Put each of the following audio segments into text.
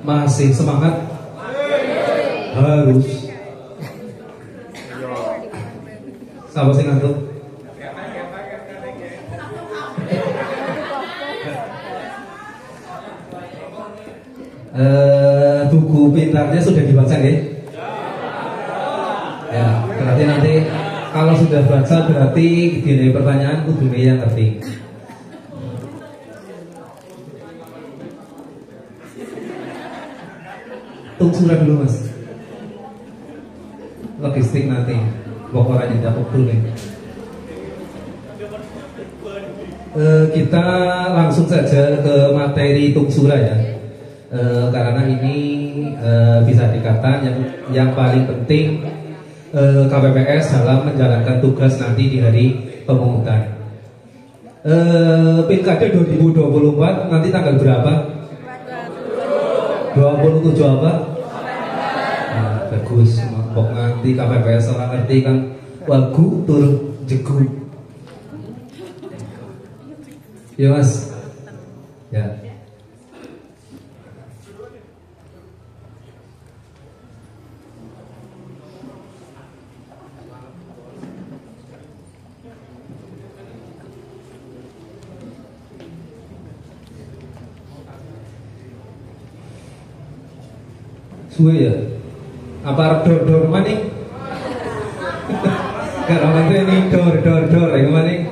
Masih semangat? Harus. Siapa sih ngantuk? Buku pintarnya sudah dibaca ya? Ya, berarti nanti kalau sudah baca berarti gini pertanyaan kudunya yang ngerti. Tunggu surat dulu mas. Logistik nanti pokoknya tidak dulu nih. Kita langsung saja ke materi tungsura ya. Karena ini bisa dikatakan yang paling penting KPPS dalam menjalankan tugas nanti di hari pemungutan. Pilkada 2024 nanti tanggal berapa? 27 apa? Nah, bagus. Pok nanti KPPS orang ngerti kan wagu tur jegu. Ya mas. Ya. Suwe ya? Apa dor mana? Kalau nanti ini dor yang mana?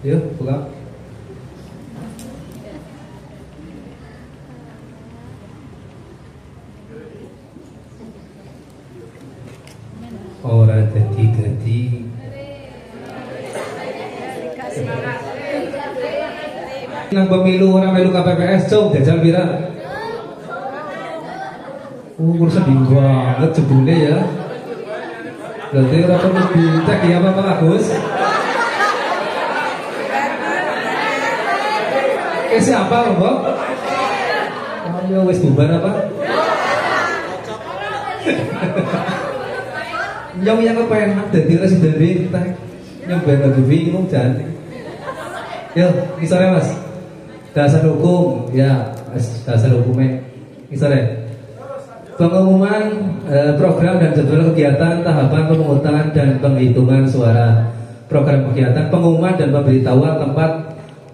Yuk, buka. Orang jadi nang pemilu orang melu KPPS cong jajal pira? Sedih banget jebule ya. Berarti orang perlu dicek ya Pak Agus. Siapa loh Mbak? Ayo wes bubar apa? Yang kepengen jadi residen kita yang benar bingung jangan. Yo, misalnya mas, dasar hukum ya, dasar hukumnya, misalnya pengumuman program dan jadwal kegiatan tahapan pemungutan dan penghitungan suara, program kegiatan pengumuman dan pemberitahuan tempat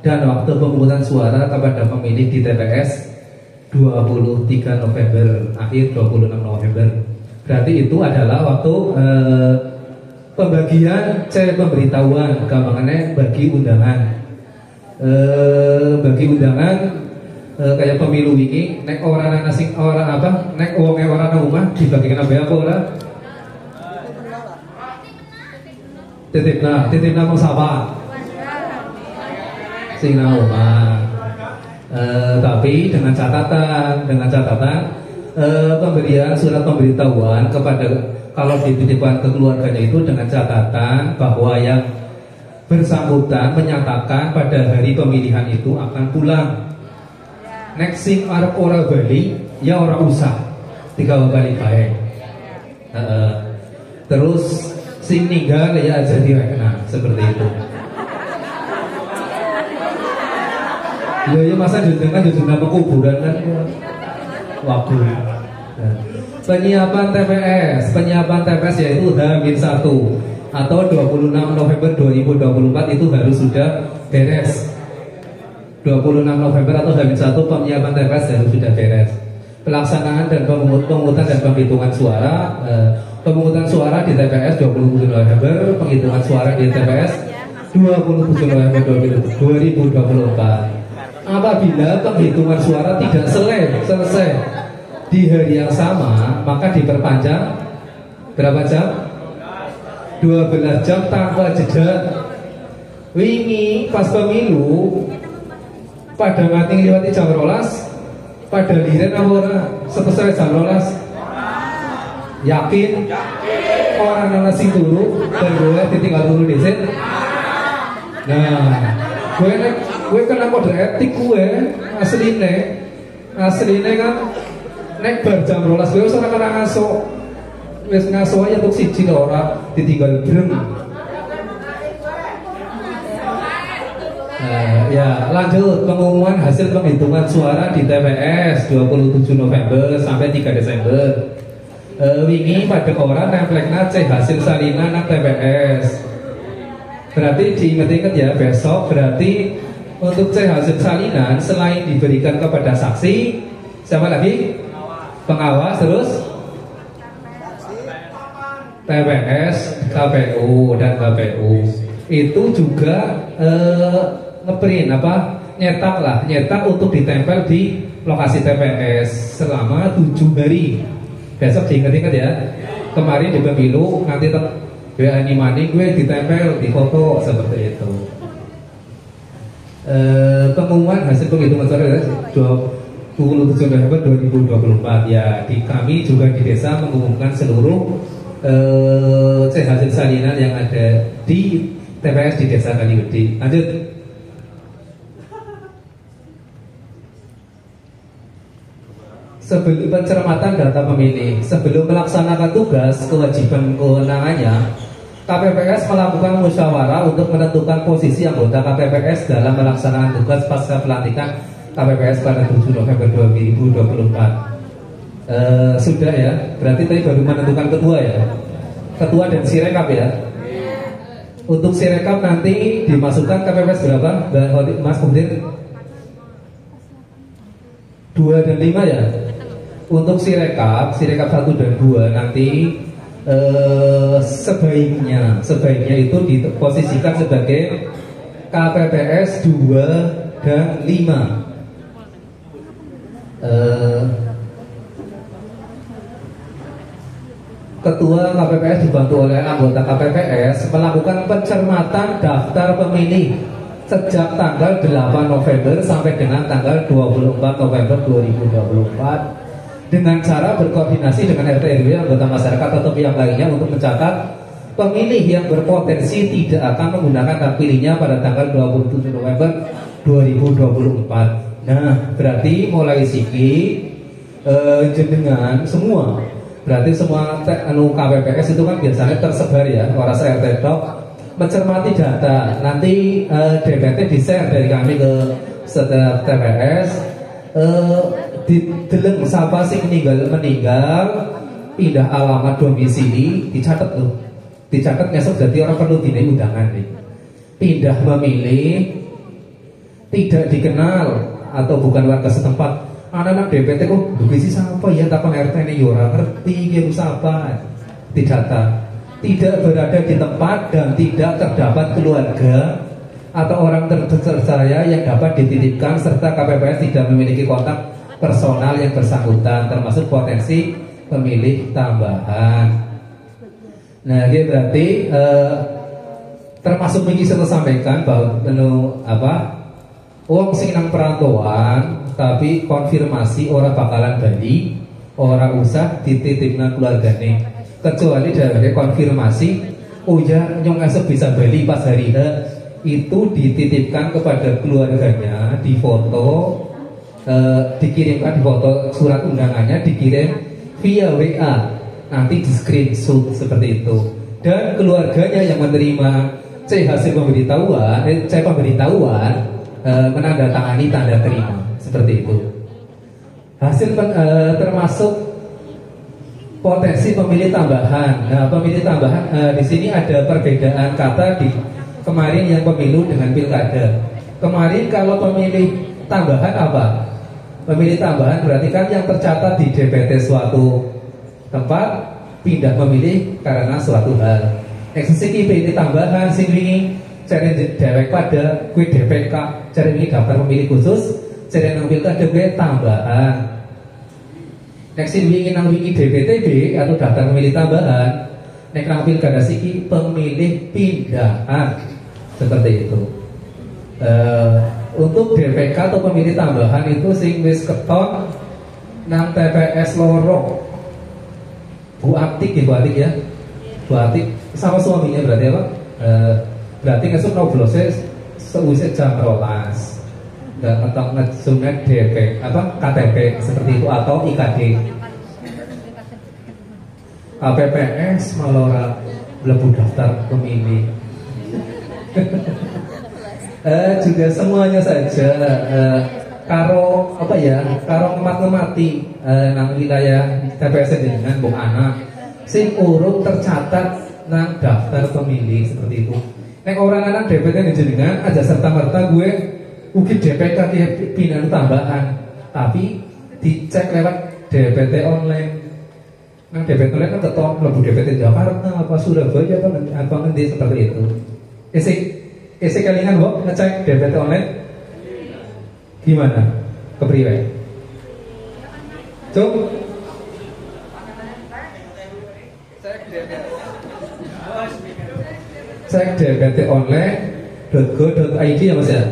dan waktu pemungutan suara kepada pemilih di TPS 23 November akhir 26 November. Berarti itu adalah waktu pembagian pemberitahuan gampangannya bagi undangan. Bagi undangan kayak pemilu ini nek orang asing orang apa nek wonge orang rumah dibagikan apa ora? Titip nama siapa? Sing nama. Tapi dengan catatan pemberian surat pemberitahuan kepada kalau dititipkan ke keluarganya itu dengan catatan bahwa yang bersangkutan menyatakan pada hari pemilihan itu akan pulang. Next sing arep ora bali ya ora usah 3 kali baik. Terus sing ninggal ya aja direkna seperti itu. Ya masa judulnya kuburan kan waktu. Penyiapan TPS yaitu H-1 atau 26 November 2024 itu harus sudah beres. 26 November atau H-1 penyiapan TPS harus sudah beres. Pelaksanaan dan pemungutan dan penghitungan suara, pemungutan suara di TPS 27 November, penghitungan suara di TPS 27 November 2024. Apabila penghitungan suara tidak selesai di hari yang sama, maka diperpanjang berapa jam? 12 jam tanpa jeda. Wingi pas pemilu pada mati lewati jam 12, pada liren apa ora selesai jam 12? Yakin? Orang nasi turu dan boleh ditinggal dulu di sini. Nah, gue Gue kena kode etik gue asline kan nek bar jam 12 gue ora kena ngaso aja untuk siji ora ditinggal breng. Ya lanjut pengumuman hasil penghitungan suara di TPS 27 November sampai 3 Desember. Wingi pada orang refleksna C hasil salinan nang TPS. Berarti diingat-ingat ya, besok berarti untuk C hasil salinan selain diberikan kepada saksi, siapa lagi? Pengawas, terus TPS, KPU dan KPU itu juga ngeprint nyetak untuk ditempel di lokasi TPS selama 7 hari. Besok diingat-ingat ya. Kemarin di pemilu nanti animani gue ditempel di foto seperti itu. Pengumuman hasil penghitungan suara 27 November 2024 ya. Di kami juga di desa mengumumkan seluruh hasil salinan yang ada di TPS di desa Kaligede. Lanjut. Sebelum pencermatan data pemilih, sebelum melaksanakan tugas kewajiban kewenangannya, KPPS melakukan musyawarah untuk menentukan posisi anggota KPPS dalam melaksanakan tugas pasca pelantikan KPPS pada 7 November 2024. Sudah ya, berarti tadi baru menentukan ketua ya, ketua dan sirekap ya. Untuk sirekap nanti dimasukkan KPPS berapa, Mas Komdir? 2 dan 5 ya. Untuk sirekap 1 dan 2 nanti sebaiknya itu diposisikan sebagai KPPS 2 dan 5. Ketua KPPS dibantu oleh anggota KPPS melakukan pencermatan daftar pemilih sejak tanggal 8 November sampai dengan tanggal 24 November 2024 dengan cara berkoordinasi dengan RT RW, anggota masyarakat atau pihak lainnya untuk mencatat pemilih yang berpotensi tidak akan menggunakan hak pilihnya pada tanggal 27 November 2024. Nah, berarti mulai siki jenengan semua, berarti semua KPPS itu kan biasanya tersebar ya, orang RT tok mencermati data. Nanti DPT di-share dari kami ke setiap TPS. Dideleng siapa sih meninggal, pindah alamat domisili, dicatat tuh, dicatat ngesok jadi orang perlu dinilai undangan nih. Pindah memilih, tidak dikenal atau bukan warga setempat. Anak-anak DPT kok bisi siapa ya, takon RT ini yora ngerti gitu siapa, didata. Tidak berada di tempat dan tidak terdapat keluarga atau orang terpercaya yang dapat dititipkan, serta KPPS tidak memiliki kontak personal yang bersangkutan, termasuk potensi pemilih tambahan. Nah, ini berarti termasuk ini saya sampaikan bahwa uang sing nang perantauan tapi konfirmasi orang bakalan bali, orang usah dititipkan keluargane, kecuali dari konfirmasi oh ya nyong esok bisa bali pas hari itu dititipkan kepada keluarganya, di foto, dikirimkan foto surat undangannya, dikirim via WA, nanti di screenshot seperti itu, dan keluarganya yang menerima hasil pemberitahuan menandatangani tanda terima seperti itu. Hasil termasuk potensi pemilih tambahan. Nah, pemilih tambahan di sini ada perbedaan kata di kemarin yang pemilu dengan pilkada. Kemarin kalau pemilih tambahan apa? Pemilih tambahan berarti kan yang tercatat di DPT suatu tempat pindah memilih karena suatu hal. Eksekusi pilih tambahan sing wingi cari dewek pada kue DPK, cari wingi daftar pemilih khusus, cari nang pilkada kue tambahan. Next wingi nang wingi DPTB atau daftar pemilih tambahan, nek nang pilkada siki pemilih pindahan seperti itu. Untuk DPK atau pemilih tambahan itu sing wis keton nang TPS loro. Bu Atik ya, Bu Atik sama suaminya berarti apa? Berarti ngesuk noblose seusai jam 12. nggak ngetok ngejumnya DP apa KTP seperti itu atau IKD. KPPS malah mlebu daftar pemilih. Juga semuanya saja karo apa ya, karo ngemat-ngemati nang wilayah TPS dengan bung anak sing urung tercatat nang daftar pemilih seperti itu. Nek orang anak DPT jenengan aja serta merta gue ugi DPK pindahan tambahan, tapi dicek lewat DPT online. Nah DPT online kan ketok mlebu DPT Jakarta apa Surabaya apa ngendi seperti itu. Isi kalian kok ngecek DPT online gimana? Kepriwe? Cuk. Cek DPT online.go.id ya Mas ya.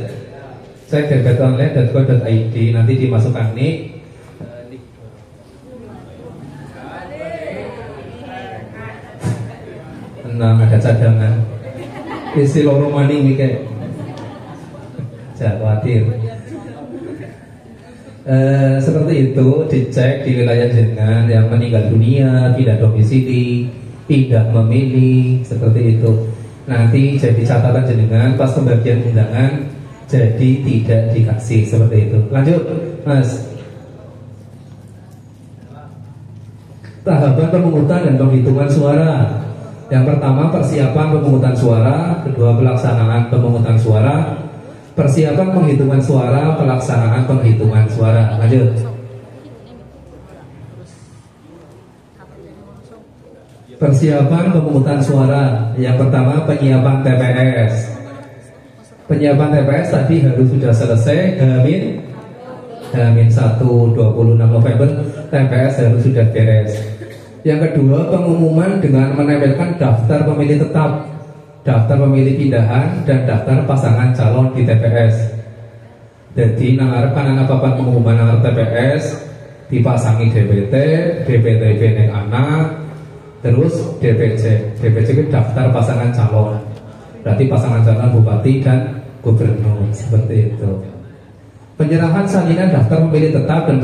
Cek DPT online.go.id, nanti dimasukkan nih. Nah, ada cadangan. Isi loro maning nih kayak. Jangan khawatir. Seperti itu dicek di wilayah jenengan yang meninggal dunia, pindah domisili, pindah memilih, seperti itu. Nanti jadi catatan jenengan pas pembagian undangan jadi tidak dikasih seperti itu. Lanjut, Mas. Tahapan pemungutan dan penghitungan suara. Yang pertama persiapan pemungutan suara, kedua pelaksanaan pemungutan suara, persiapan penghitungan suara, pelaksanaan penghitungan suara. Lanjut. Persiapan pemungutan suara. Yang pertama penyiapan TPS. Penyiapan TPS tadi harus sudah selesai. H-1 26 November TPS harus sudah beres. Yang kedua pengumuman dengan menempelkan daftar pemilih tetap, daftar pemilih pindahan, dan daftar pasangan calon di TPS. Jadi nangarep kanan apa-apa pengumuman nangarep TPS dipasangi DPT, DPTB neng anak, terus DPC itu daftar pasangan calon. Berarti pasangan calon bupati dan gubernur seperti itu. Penyerahan salinan daftar pemilih tetap dan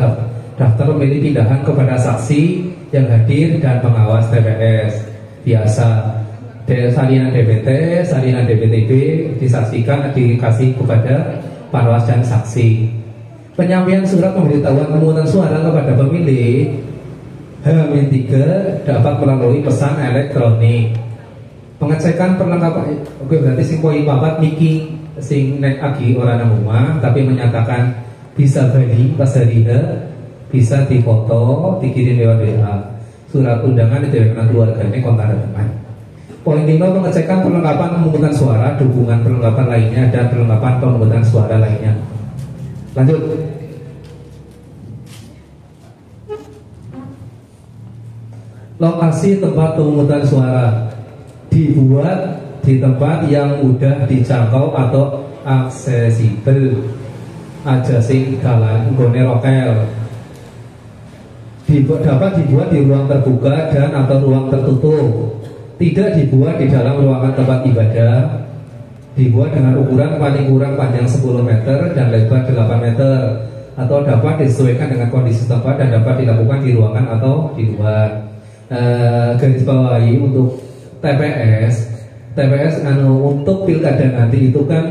daftar pemilih pindahan kepada saksi yang hadir dan pengawas TPS. Biasa salinan DPT, salinan DPTB disaksikan dikasih kepada pengawas dan saksi. Penyampaian surat pemberitahuan pemungutan suara kepada pemilih H-3 dapat melalui pesan elektronik. Pengecekan perlengkapan, oke berarti sing poin papat niki sing nek agi orang rumah tapi menyatakan bisa bagi pas hari H, bisa difoto, dikirim lewat WA. Surat undangan dikirimkan keluarganya kontak teman. Poin 5 pengecekan perlengkapan pemungutan suara, dukungan perlengkapan lainnya dan perlengkapan pemungutan suara lainnya. Lanjut. Lokasi tempat pemungutan suara dibuat di tempat yang mudah dijangkau atau aksesibel. Aja sing dalan nggone rokel. Dapat dibuat di ruang terbuka dan atau ruang tertutup. Tidak dibuat di dalam ruangan tempat ibadah. Dibuat dengan ukuran paling kurang panjang 10 meter dan lebar 8 meter. Atau dapat disesuaikan dengan kondisi tempat dan dapat dilakukan di ruangan atau di luar. Garis bawahi untuk TPS untuk pilkada nanti itu kan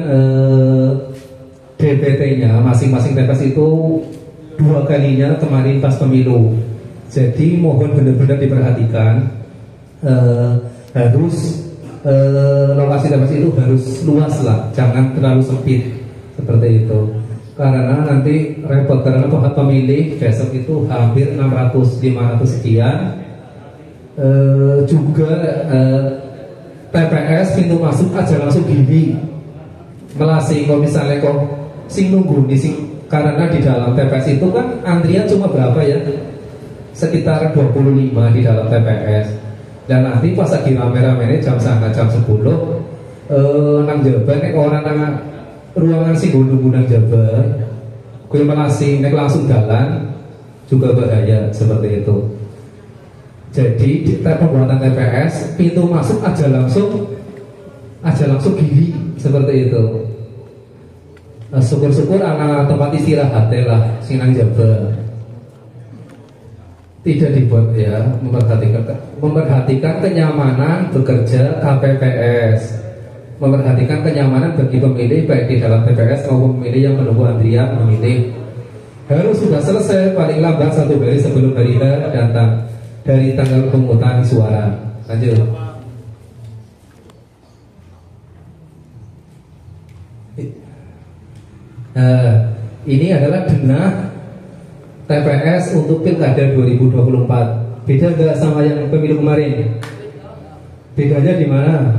DPT-nya masing-masing TPS itu 2 kalinya kemarin pas pemilu. Jadi mohon benar-benar diperhatikan, harus lokasi TPS itu harus luas lah, jangan terlalu sempit seperti itu. Karena nanti repot, karena pemilih besok itu hampir 600-500 sekian. Juga TPS pintu masuk aja langsung gini melasi. Kalau misalnya kok sing nunggu di sing, karena di dalam TPS itu kan antrian cuma berapa ya, sekitar 25 di dalam TPS. Dan nanti pas lagi rame-rame jam 10 nang jaban nek orang nang ruangan sing nunggu nang jaban kuwi melasi nek langsung jalan juga bahaya seperti itu. Jadi di pembuatan TPS pintu masuk aja langsung kiri seperti itu. Syukur-syukur anak tempat istirahat lah sinang jaba tidak dibuat ya, memperhatikan kenyamanan bekerja KPPS, memperhatikan kenyamanan bagi pemilih baik di dalam TPS maupun pemilih yang menunggu antrian memilih. Harus sudah selesai paling lambat 1 hari sebelum hari H datang dari tanggal pemungutan suara. Lanjut. Ini adalah denah TPS untuk Pilkada 2024. Beda nggak sama yang pemilu kemarin? Bedanya di mana?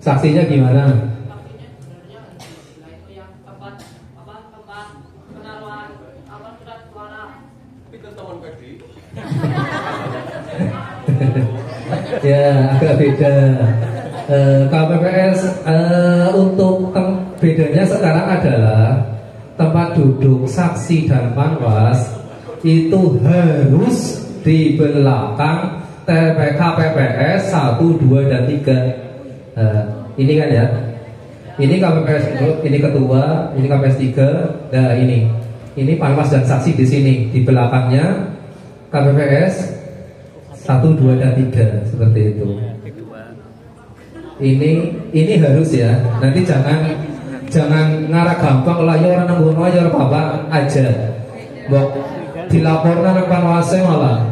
Saksinya gimana? Ya agak beda. KPPS untuk bedanya sekarang adalah tempat duduk saksi dan panwas itu harus di belakang KPPS 1, 2, dan 3. Ini kan ya. Ini KPPS, ini ketua, ini KPPS 3. Nah ini panwas dan saksi di sini. Di belakangnya KPPS 1, 2, dan 3 seperti itu. Ini harus ya. Nanti jangan ngarah gampang lah ya orang nanggung aja orang bapak aja. Bok dilaporkan nang panwase malah.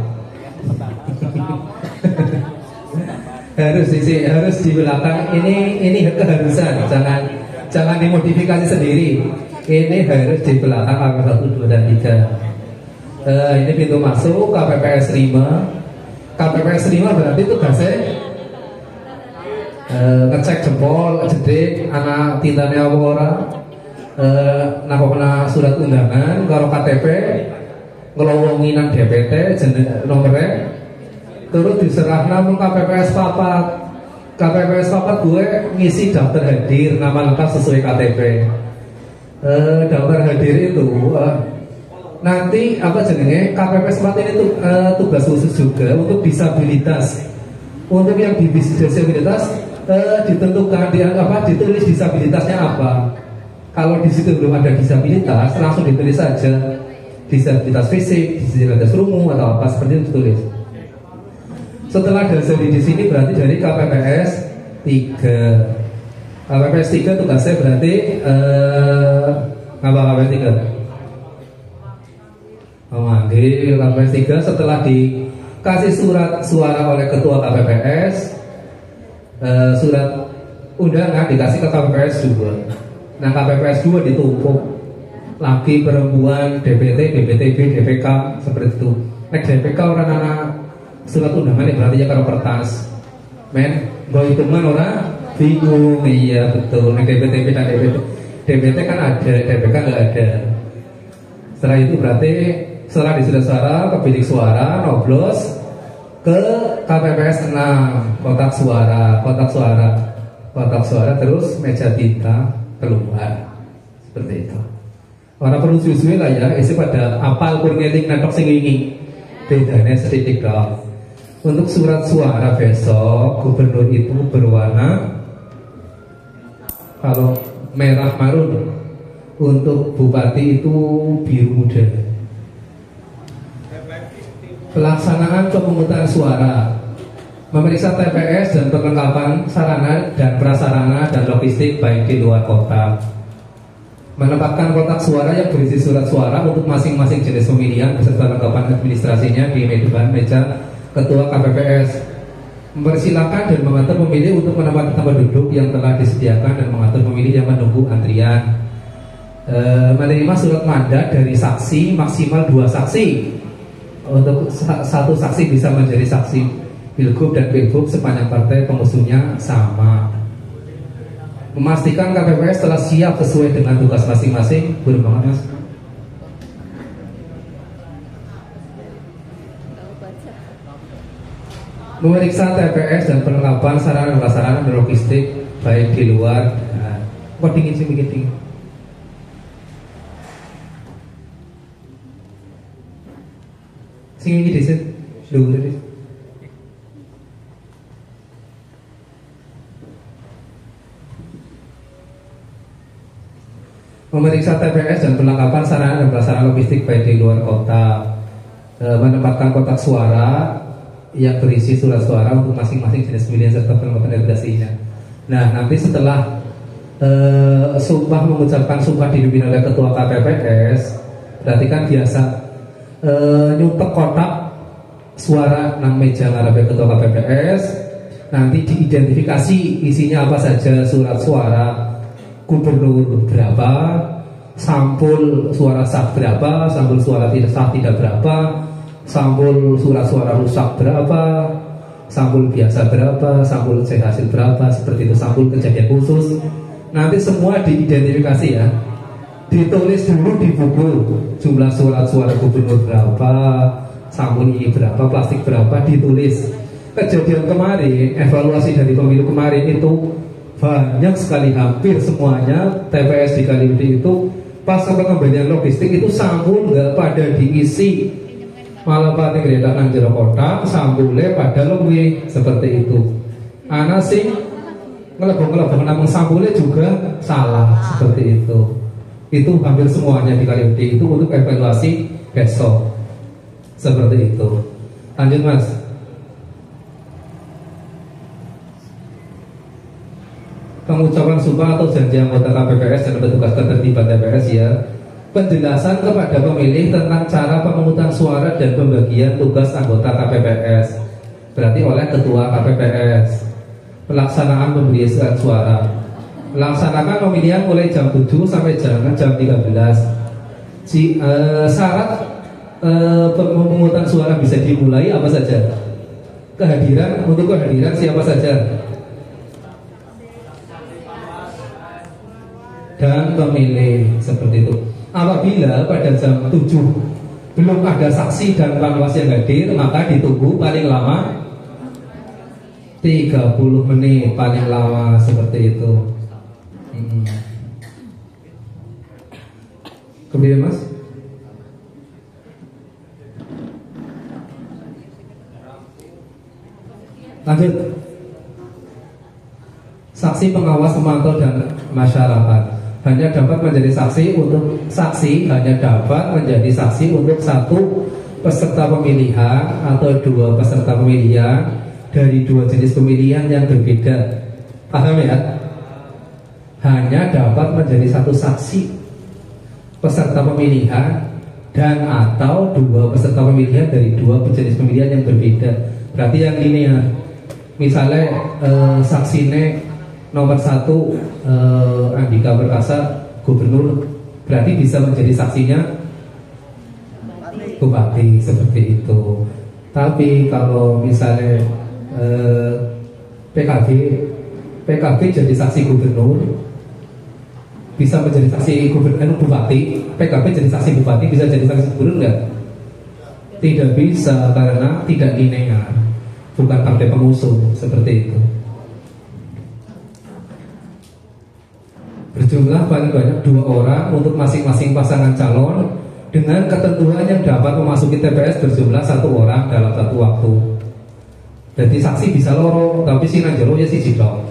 harus di belakang. Ini keharusan. Jangan dimodifikasi sendiri. Ini harus di belakang KPPS 1, 2, dan 3. Ini pintu masuk KPPS 5. KPPS 5 berarti tugasnya ngecek jempol, jedek, anak tintanya apa ora, nakokna surat undangan, karo KTP, ngelowonginan DPT, nomornya, terus diserah namun KPPS papat. KPPS papat gue ngisi daftar hadir, nama lengkap sesuai KTP. Daftar hadir itu nanti apa jenenge KPPS 4 ini tugas khusus juga untuk disabilitas. Untuk yang di disabilitas ditentukan ditulis disabilitasnya apa. Kalau di situ belum ada disabilitas, langsung ditulis saja disabilitas fisik, disabilitas rungu atau apa seperti itu ditulis. Setelah dari di sini berarti dari KPPS 3. KPPS 3 tugasnya berarti apa KPPS 3? Memanggil KPPS 3 setelah dikasih surat suara oleh ketua KPPS, surat undangan dikasih ke KPPS 2. Nah KPPS 2 ditumpuk laki perempuan, DPT, DPTB, DPK seperti itu. Nek DPK orang anak surat undangan ini berarti ya kalau kertas. Men, gue hitungan orang bingung. Iya betul. Nek DPTB dan DPT kan ada, DPK nggak ada. Setelah itu berarti setelah di surat suara ke bilik suara noblos ke KPPS 6 kotak suara terus meja tinta keluar seperti itu. Orang perlu susu lah ya, isi pada apal kurniating natok sing wingi. Bedanya sedikit dong. Untuk surat suara besok gubernur itu berwarna kalau merah marun, untuk bupati itu biru muda. Pelaksanaan pemungutan suara, memeriksa TPS dan perlengkapan sarana dan prasarana dan logistik baik di luar kota. Menempatkan kotak suara yang berisi surat suara untuk masing-masing jenis pemilihan beserta lengkapan administrasinya di depan meja ketua KPPS. Mempersilakan dan mengatur pemilih untuk menempati tempat duduk yang telah disediakan dan mengatur pemilih yang menunggu antrian. Menerima surat mandat dari saksi maksimal 2 saksi. Untuk satu saksi bisa menjadi saksi pilgub dan pilgub sepanjang partai pengusungnya sama. Memastikan KPPS telah siap sesuai dengan tugas masing-masing. Belum banget mas. Memeriksa TPS dan perlengkapan sarana dan prasarana dan logistik baik di luar. Kok dingin sih bikin dingin. Sing ini disit dulu tadi. memeriksa TPS dan perlengkapan sarana dan prasarana logistik baik di luar kota, menempatkan kotak suara yang berisi surat suara untuk masing-masing jenis pemilihan serta penempatan registrasinya. Nah, nanti setelah sumpah, mengucapkan sumpah dipimpin oleh ketua KPPS, berarti kan biasa nyumpek kotak suara nang meja ngarepe ketua KPPS, nanti diidentifikasi isinya apa saja, surat suara gubernur berapa, sampul suara sah berapa, sampul suara tidak sah tidak berapa, sampul surat suara rusak berapa, sampul biasa berapa, sampul C hasil berapa, seperti itu, sampul kejadian khusus. Nanti semua diidentifikasi ya, ditulis dulu di buku jumlah surat suara gubernur berapa, sampul ini berapa, plastik berapa, ditulis. Kejadian kemarin, evaluasi dari pemilu kemarin itu banyak sekali, hampir semuanya TPS di Kaliwedi itu pas pengembalian logistik itu sampul nggak pada diisi, malah pada keretakan jero kotak, sampulnya pada lebih seperti itu. Anak sih ngelebong namun sampulnya juga salah seperti itu. Itu hampir semuanya di Kaliwedi itu untuk evaluasi besok seperti itu. Lanjut Mas. Pengucapan sumpah atau janji anggota KPPS dan petugas ketertiban TPS ya. Penjelasan kepada pemilih tentang cara pemungutan suara dan pembagian tugas anggota KPPS, berarti oleh ketua KPPS. Pelaksanaan pemberian suara, melaksanakan pemilihan mulai jam 7 sampai jam 13. Syarat pemungutan suara bisa dimulai apa saja? Kehadiran, untuk kehadiran siapa saja? Dan pemilih, seperti itu. Apabila pada jam 7 belum ada saksi dan pengawas yang hadir, maka ditunggu paling lama 30 menit paling lama, seperti itu. Kemudian Mas, lanjut. Saksi, pengawas, pemantau dan masyarakat hanya dapat menjadi saksi untuk satu peserta pemilihan atau dua peserta pemilihan dari dua jenis pemilihan yang berbeda. Paham ya? Hanya dapat menjadi satu saksi peserta pemilihan dan atau dua peserta pemilihan dari dua jenis pemilihan yang berbeda. Berarti yang linear. Misalnya saksinya nomor 1 Andika Perkasa gubernur, berarti bisa menjadi saksinya bupati, seperti itu. Tapi kalau misalnya PKB jadi saksi gubernur, bisa menjadi saksi gubernur bupati. PKB jadi saksi bupati, bisa jadi saksi gubernur enggak? Tidak bisa, karena tidak linear, bukan partai pengusung, seperti itu. Berjumlah paling banyak 2 orang untuk masing-masing pasangan calon, dengan ketentuan yang dapat memasuki TPS berjumlah 1 orang dalam satu waktu. Jadi saksi bisa loro, tapi sinan jero ya siji tok.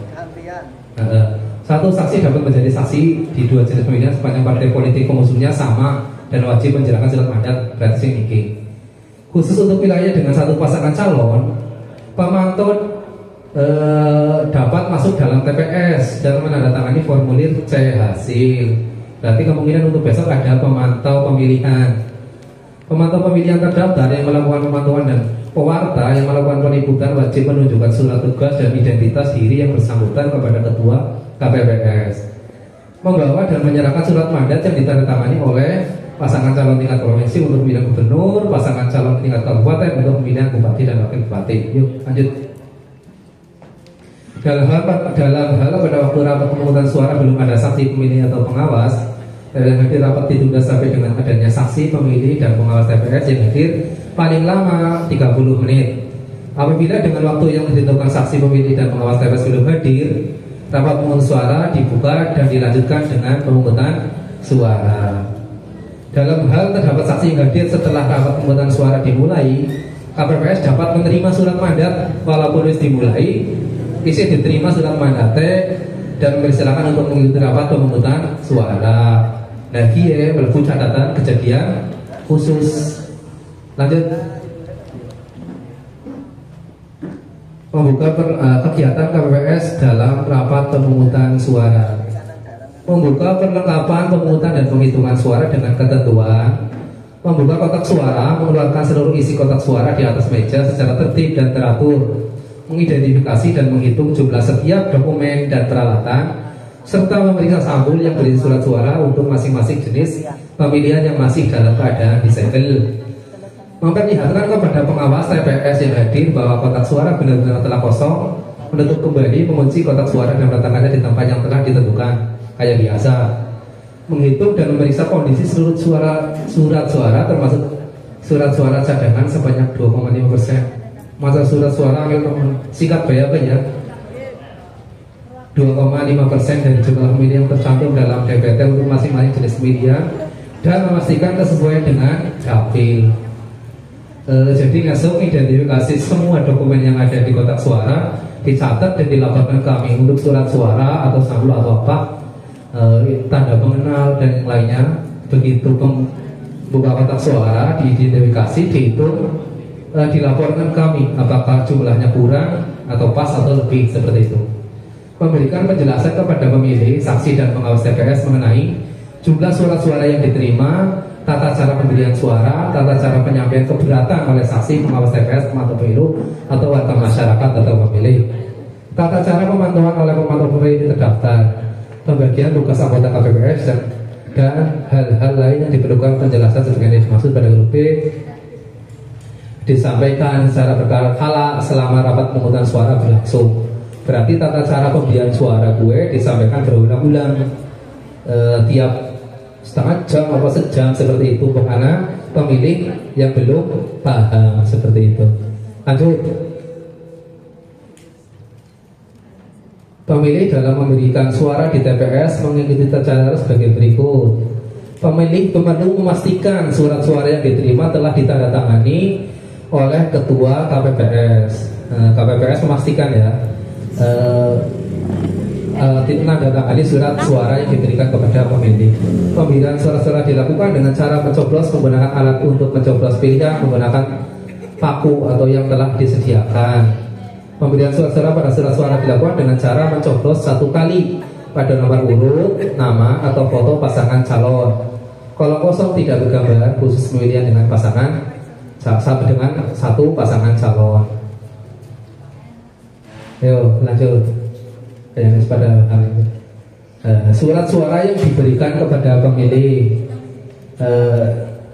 Satu saksi dapat menjadi saksi di 2 jenis pemilihan sepanjang partai politik pengusungnya sama dan wajib menyerahkan surat mandat, berarti sing iki. Khusus untuk wilayah dengan 1 pasangan calon, pemantau dapat masuk dalam TPS dan menandatangani formulir C hasil. Berarti kemungkinan untuk besok ada pemantau pemilihan. Pemantau pemilihan terdaftar yang melakukan pemantauan dan pewarta yang melakukan peliputan wajib menunjukkan surat tugas dan identitas diri yang bersangkutan kepada ketua KPPS. Membawa dan menyerahkan surat mandat yang ditandatangani oleh pasangan calon tingkat provinsi untuk pemilihan gubernur, pasangan calon tingkat kabupaten untuk pemilihan bupati dan wakil bupati. Yuk lanjut. Dalam hal pada waktu rapat pemungutan suara belum ada saksi pemilih atau pengawas, dan hadir rapat ditunda sampai dengan adanya saksi pemilih dan pengawas TPS yang hadir paling lama 30 menit. Apabila dengan waktu yang ditentukan saksi pemilih dan pengawas TPS belum hadir, rapat pemungutan suara dibuka dan dilanjutkan dengan pemungutan suara. Dalam hal terdapat saksi yang hadir setelah rapat pemungutan suara dimulai, KPPS dapat menerima surat mandat walaupun wis dimulai. Isi diterima surat mandatnya dan mempersilahkan untuk mengikuti rapat pemungutan suara. Nah, kia melebu catatan kejadian khusus. Lanjut. Membuka kegiatan KPPS dalam rapat pemungutan suara. Membuka perlengkapan pemungutan dan penghitungan suara dengan ketentuan. Membuka kotak suara, mengeluarkan seluruh isi kotak suara di atas meja secara tertib dan teratur. Mengidentifikasi dan menghitung jumlah setiap dokumen dan peralatan, serta memeriksa sampul yang berisi surat suara untuk masing-masing jenis pemilihan yang masih dalam keadaan disegel. Memperlihatkan kepada pengawas TPS yang hadir bahwa kotak suara benar-benar telah kosong, menutup kembali, mengunci kotak suara dan meletakkannya di tempat yang telah ditentukan kayak biasa. Menghitung dan memeriksa kondisi seluruh surat suara termasuk surat suara cadangan sebanyak 2,5%. Masa surat suara sikat bayar ya 2,5% dari jumlah pemilih yang tercantum dalam DPT untuk masing-masing jenis pemilihan, dan memastikan kesesuaian dengan dapil. Jadi ngasuh identifikasi semua dokumen yang ada di kotak suara, dicatat dan dilaporkan kami untuk surat suara atau sampul atau apa, tanda pengenal dan yang lainnya. Begitu buka kotak suara, diidentifikasi, dihitung, dilaporkan kami apakah jumlahnya kurang atau pas atau lebih, seperti itu. Memberikan penjelasan kepada pemilih, saksi dan pengawas TPS mengenai jumlah surat-suara yang diterima, tata cara pemberian suara, tata cara penyampaian keberatan oleh saksi, pengawas TPS, pemantau pemilu atau warga masyarakat atau pemilih, tata cara pemantauan oleh pemantau pemilih terdaftar, pembagian tugas anggota KPPS dan hal-hal lain yang diperlukan penjelasan sebagai yang dimaksud pada huruf B disampaikan secara berkala selama rapat pemungutan suara berlangsung. Berarti tata cara pemberian suara gue disampaikan berulang-ulang, tiap setengah jam atau sejam seperti itu, karena pemilih yang belum paham seperti itu. Lanjut. Pemilih dalam memberikan suara di TPS mengikuti tata cara sebagai berikut. Pemilih perlu memastikan surat suara yang diterima telah ditandatangani oleh ketua KPPS. KPPS memastikan ya, menandatangani surat suara yang diberikan kepada pemilih. Pemberian suara-suara dilakukan dengan cara mencoblos menggunakan alat untuk mencoblos pilihan menggunakan paku atau yang telah disediakan. Pemberian suara-suara pada surat suara dilakukan dengan cara mencoblos satu kali pada nomor urut, nama atau foto pasangan calon. Kolom kosong tidak bergambar khusus pemilihan dengan pasangan dengan satu pasangan calon. Ayo lanjut. Yang pada hal ini, surat suara yang diberikan kepada pemilih,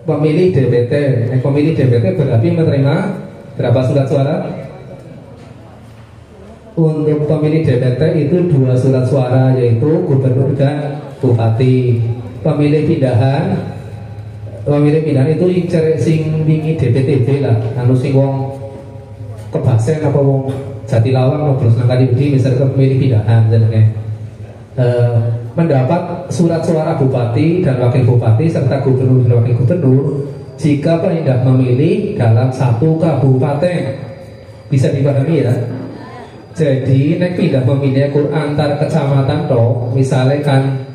pemilih DPT. Pemilih DPT berarti menerima berapa surat suara? Untuk pemilih DPT itu 2 surat suara, yaitu gubernur dan bupati. Pemilih pindahan itu sing wingi DPTB lah, anu sing wong kebasen apa wong Jatilawang terus nang Kaliwedi, misalnya pemilih pindahan jenenge, mendapat surat suara bupati dan wakil bupati serta gubernur dan wakil gubernur jika pindah memilih dalam satu kabupaten. Bisa dipahami ya? Jadi nek pindah memilih antar kecamatan toh, misalnya kan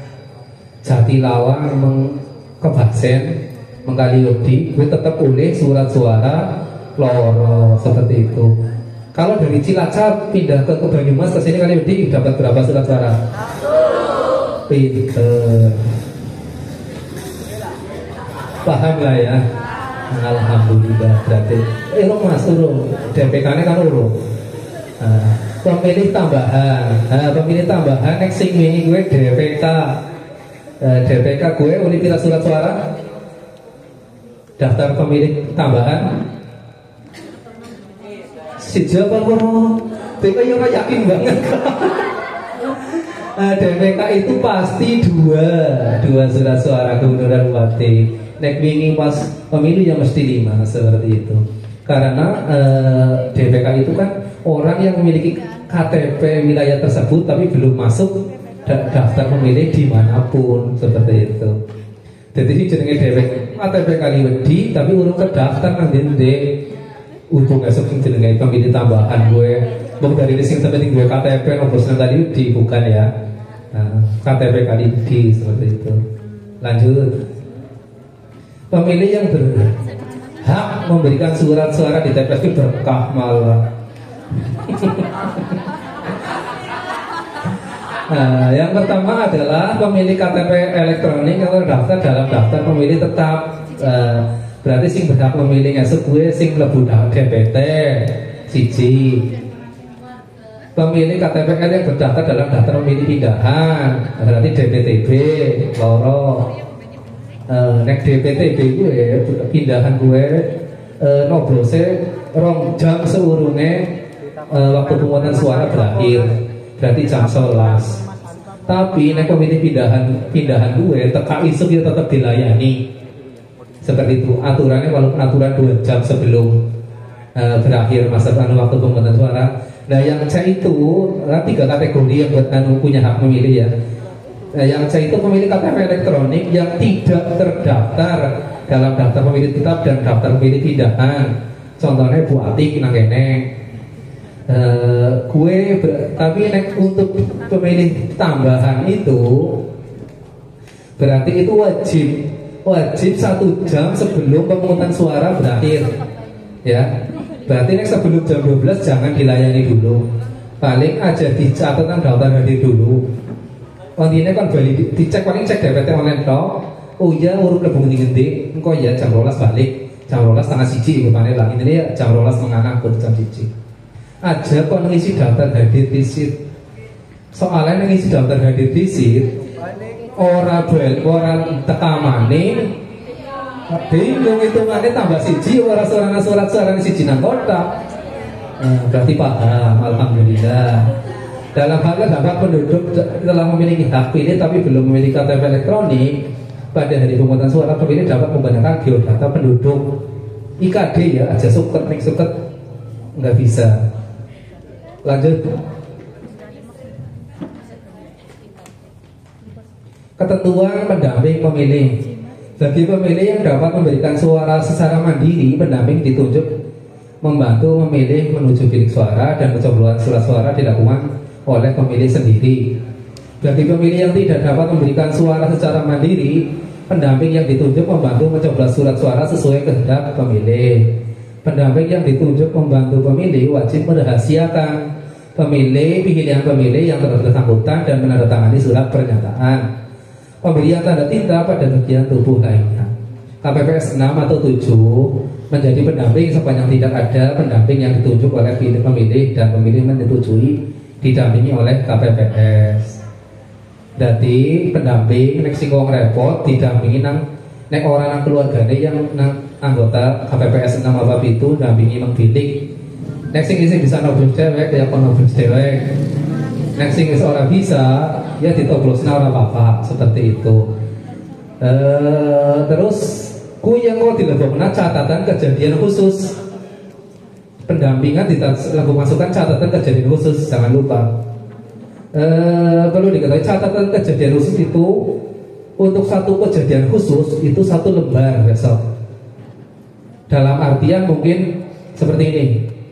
Jatilawang Kebasen Kaliwedi, gue tetap boleh surat suara loro seperti itu. Kalau dari Cilacap pindah ke Banyumas ke sini Kaliwedi dapat berapa surat suara? 1. Pinter. Paham lah ya? Alhamdulillah. Berarti Mas urung DPK-nya kan urung. Pemilih tambahan. Pemilih tambahan nek sing wingi gue DPK. DPK gue oleh pira surat suara? Daftar pemilih tambahan si Jawa kono, DPK yang yakin banget. DPK itu pasti dua surat suara gubernur dan bupati. Nek wingi pas pemilu yang mesti 5 seperti itu. Karena DPK itu kan orang yang memiliki KTP wilayah tersebut tapi belum masuk daftar pemilih dimanapun seperti itu. Jadi jenenge DPK KTP Kaliwedi tapi urung terdaftar nang ndi. Untuk esok jenenge pemilih tambahan gue, bang dari sing penting gue KTP nomor tadi bukan ya, KTP Kaliwedi seperti itu. Lanjut. Pemilih yang berhak memberikan surat suara di TPS itu berkah malah. Nah, yang pertama adalah pemilih KTP elektronik atau daftar dalam daftar pemilih tetap. Berarti sing berhak memilih ngesuk gue sing mlebu DPT siji. Pemilih KTPL yang terdaftar dalam daftar pemilih pindahan berarti DPTB loro. Nek DPTB gue pindahan gue noblose rong jam seurunge waktu pemungutan suara berakhir berarti jam 11. Tapi nek pemilih pindahan gue teka isu dia tetap dilayani seperti itu aturannya, walaupun aturan 2 jam sebelum berakhir masa waktu pemungutan suara. Nah yang C itu 3 kategori yang buat punya hak memilih ya. Nah, yang C itu pemilih KTP elektronik yang tidak terdaftar dalam daftar pemilih tetap dan daftar pemilih pindahan. Contohnya Bu Atik nang kene. Tapi untuk pemilih tambahan itu berarti itu wajib 1 jam sebelum pemungutan suara berakhir. Ya. Berarti sebelum jam 12 jangan dilayani dulu. Paling aja dicatat daftar hadir dulu. Intinya kan balik dicek, paling cek DPT online toh. Oh iya urut lebih ngendi engko ya jam 12 balik. Jam 12 setengah siji gimana lah. Ini ya jam 12 menganak ke jam siji. Aja kok ngisi daftar hadir disit. Soalnya ngisi daftar hadir disit ora tekamane bingung hitungannya tambah siji ora surat siji nang kotak. Berarti paham, alhamdulillah. Dalam hal dampak penduduk telah memiliki hak pilih tapi belum memiliki KTP elektronik, pada hari pemungutan suara pemilih dapat menggunakan geodata penduduk IKD ya, aja suket nggak bisa. Lanjut. Ketentuan pendamping pemilih. Bagi pemilih yang dapat memberikan suara secara mandiri, pendamping ditunjuk membantu memilih menuju bilik suara dan pencoblosan surat suara dilakukan oleh pemilih sendiri. Bagi pemilih yang tidak dapat memberikan suara secara mandiri, pendamping yang ditunjuk membantu mencoblos surat suara sesuai kehendak pemilih. Pendamping yang ditunjuk membantu pemilih wajib merahasiakan pilihan pemilih yang bersangkutan dan menandatangani surat pernyataan pemberian tanda tinta pada bagian tubuh lainnya. KPPS 6 atau 7 menjadi pendamping sepanjang tidak ada pendamping yang ditunjuk oleh pemilih dan pemilih menyetujui didampingi oleh KPPS. Jadi pendamping nek sing wong repot didampingi nek orang nang keluargane yang nang anggota KPPS 6 apa itu dampingi mengbilik. Nek sing bisa nobel cewek ya kon nobel cewek. Nek sing ora bisa ya ditoblosna ora apa-apa seperti itu. Terus yang kok dilebokna catatan kejadian khusus. Pendampingan masukkan catatan kejadian khusus, jangan lupa. Perlu diketahui catatan kejadian khusus itu untuk satu kejadian khusus itu 1 lembar besok. Dalam artian mungkin seperti ini,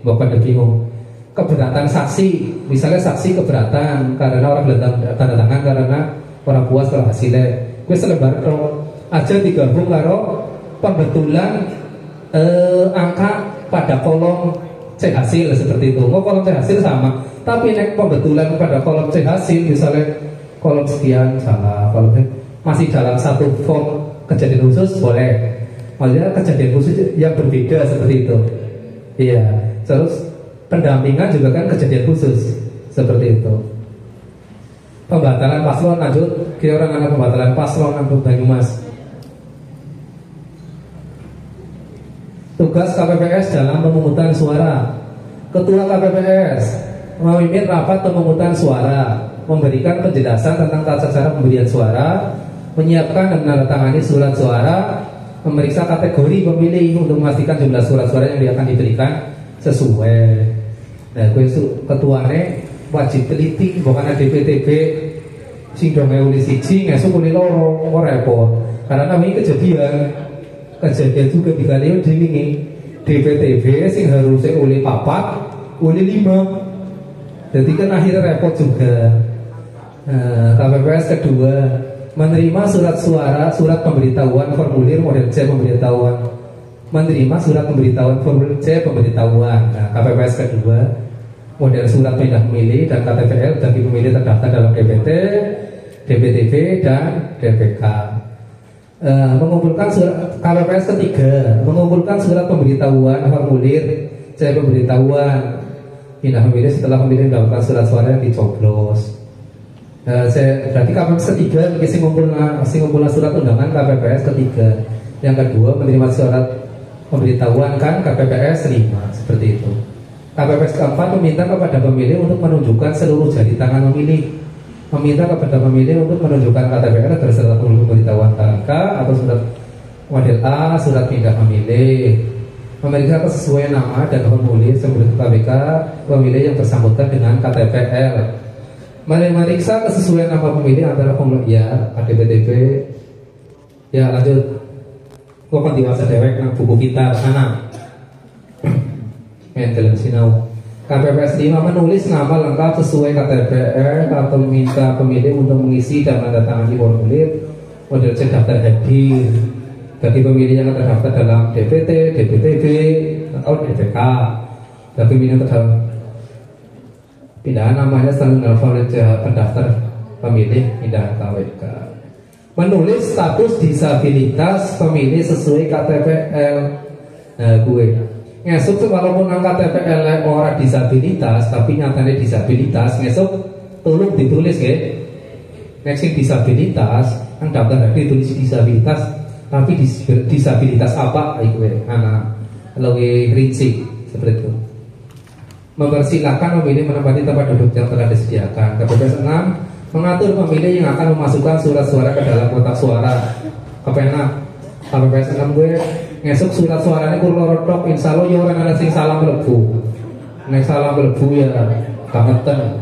Bapak bingung. Keberatan saksi, misalnya saksi keberatan karena orang belum tanda tangan karena orang puas kalau hasilnya. Gue selembar aja digabung karo pembetulan angka pada kolom C hasil seperti itu. Oh kolom C hasil sama, tapi nek pembetulan pada kolom C hasil misalnya kolom sekian salah, kolomnya masih dalam satu form kejadian khusus boleh. Maksudnya kejadian khusus yang berbeda seperti itu. Iya. Terus pendampingan juga kan kejadian khusus seperti itu. Pembatalan paslon lanjut. Kira orang anak pembatalan paslon untuk Banyumas. Tugas KPPS dalam pemungutan suara. Ketua KPPS memimpin rapat pemungutan suara, memberikan penjelasan tentang tata cara pemberian suara, menyiapkan dan menandatangani surat suara, memeriksa kategori pemilih untuk memastikan jumlah surat suara yang akan diberikan sesuai. Nah, ketuanya wajib teliti, bukan DPTB sing dong uli siji ngesuk uli loro repot. Karena namanya kejadian juga di kalian ini DPTB sing harusnya uli 4, uli 5. Jadi kan akhirnya repot juga. KPPS kedua Menerima surat suara, surat pemberitahuan formulir model C pemberitahuan. Menerima surat pemberitahuan formulir C pemberitahuan. Nah, KPPS kedua model surat pindah memilih dan KTPL bagi pemilih terdaftar dalam DPT, DPTB dan DPK. Mengumpulkan surat KPPS ketiga, mengumpulkan surat pemberitahuan formulir C pemberitahuan pindah memilih setelah pemilih mendapatkan surat suara yang dicoblos. Berarti KPPS ketiga sing ngumpulna surat undangan KPPS ketiga. Yang kedua menerima surat pemberitahuan kan KPPS 5 seperti itu. KPPS keempat meminta kepada pemilih untuk menunjukkan seluruh jari tangan memilih. Meminta kepada pemilih untuk menunjukkan KTPL berserta pemberitahuan KK atau surat model A, surat pindah memilih. Memeriksa kesesuaian nama dan formulir sebelum KPK pemilih yang bersangkutan dengan KTPL. Memeriksa kesesuaian nama pemilih antara formulir ya KDPTB. Ya lanjut. Gua kan diwasa dewek nang buku pintar sana. Dalam sinau. KPPS 5 menulis nama lengkap sesuai KTPL atau meminta pemilih untuk mengisi dan menandatangani formulir model C daftar hadir bagi pemilih yang terdaftar dalam DPT, DPTB atau DPK. Bagi pemilih yang terdaftar pindahan namanya setelah formulir terdaftar pemilih pindahan KWK. Menulis status disabilitas pemilih sesuai KTPL. Nah gue ngesuk walaupun nang KTPL orang disabilitas tapi nyatanya disabilitas, ngesuk tolong ditulis ya. Nexting disabilitas yang daftar hadir tulis disabilitas tapi disabilitas apa itu anak lebih rinci seperti itu. Mempersilahkan pemilih menempati tempat duduk yang telah disediakan. KPPS 6 mengatur pemilih yang akan memasukkan surat suara ke dalam kotak suara. Kepenak KPPS 6 gue ngesuk surat suaranya kurang rotok, insya Allah ya orang ada sing salam melebu. Nek salam melebu ya kametan.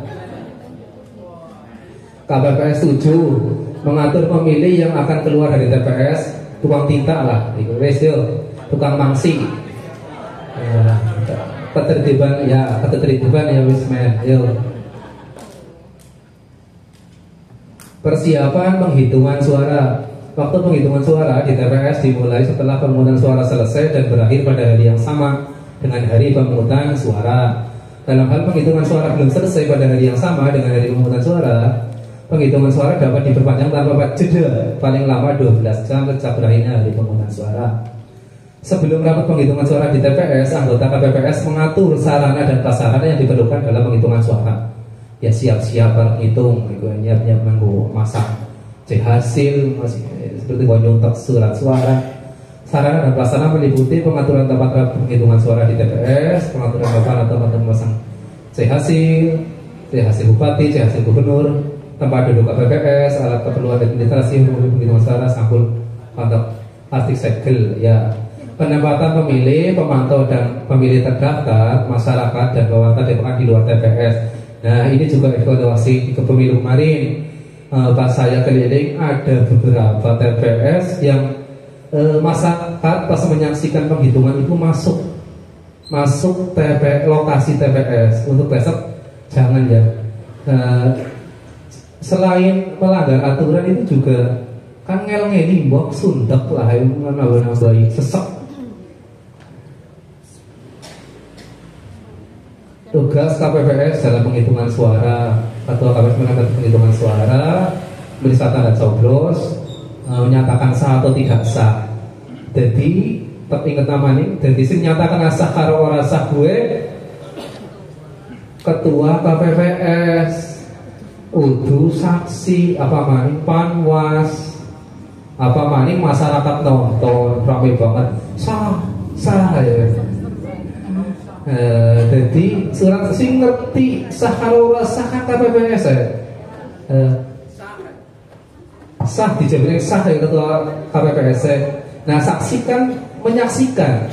KPPS 7 mengatur pemilih yang akan keluar dari TPS, tukang tinta lah, itu resio, tukang mangsi. Ketertiban ya wismen. Yo. Persiapan penghitungan suara. Waktu penghitungan suara di TPS dimulai setelah pemungutan suara selesai dan berakhir pada hari yang sama dengan hari pemungutan suara. Dalam hal penghitungan suara belum selesai pada hari yang sama dengan hari pemungutan suara, penghitungan suara dapat diperpanjang tanpa jeda paling lama 12 jam sejak berakhirnya hari pemungutan suara. Sebelum rapat penghitungan suara di TPS, anggota KPPS mengatur sarana dan prasarana yang diperlukan dalam penghitungan suara. Ya siap-siap hitung, nyiap-nyiap nanggo masak cek hasil, masih seperti nyontek surat suara. Sarana dan prasarana meliputi pengaturan tempat penghitungan suara di TPS, pengaturan tempat atau tempat memasang cek hasil bupati, cek hasil gubernur, tempat duduk KPPS, alat keperluan administrasi, penghitungan suara, sampul, kontak, plastik segel, ya. Penempatan pemilih, pemantau dan pemilih terdaftar, masyarakat dan pewarta DPR di luar TPS. Nah ini juga evaluasi ke pemilu kemarin. Pas saya keliling ada beberapa TPS yang masyarakat pas menyaksikan penghitungan itu masuk lokasi TPS. Untuk besok jangan ya. Selain melanggar aturan itu juga kan ngel-ngeli mbok sundak lah yang nambah-nambahi sesek. Tugas KPPS dalam penghitungan suara. Ketua KPPS menanggapi penghitungan suara, beri tanda coblos, menyatakan sah atau tidak sah. Jadi ingat nama nih, jadi sing nyatakan sah karo ora sah gue Ketua KPPS, udu saksi, apa maning panwas, apa maning masyarakat nonton ramai banget sah ya. Jadi surat sing ngerti sah karo ora sah kan KPPS ya. Sah dijamin sah ya ketua KPPS. Nah saksi kan menyaksikan.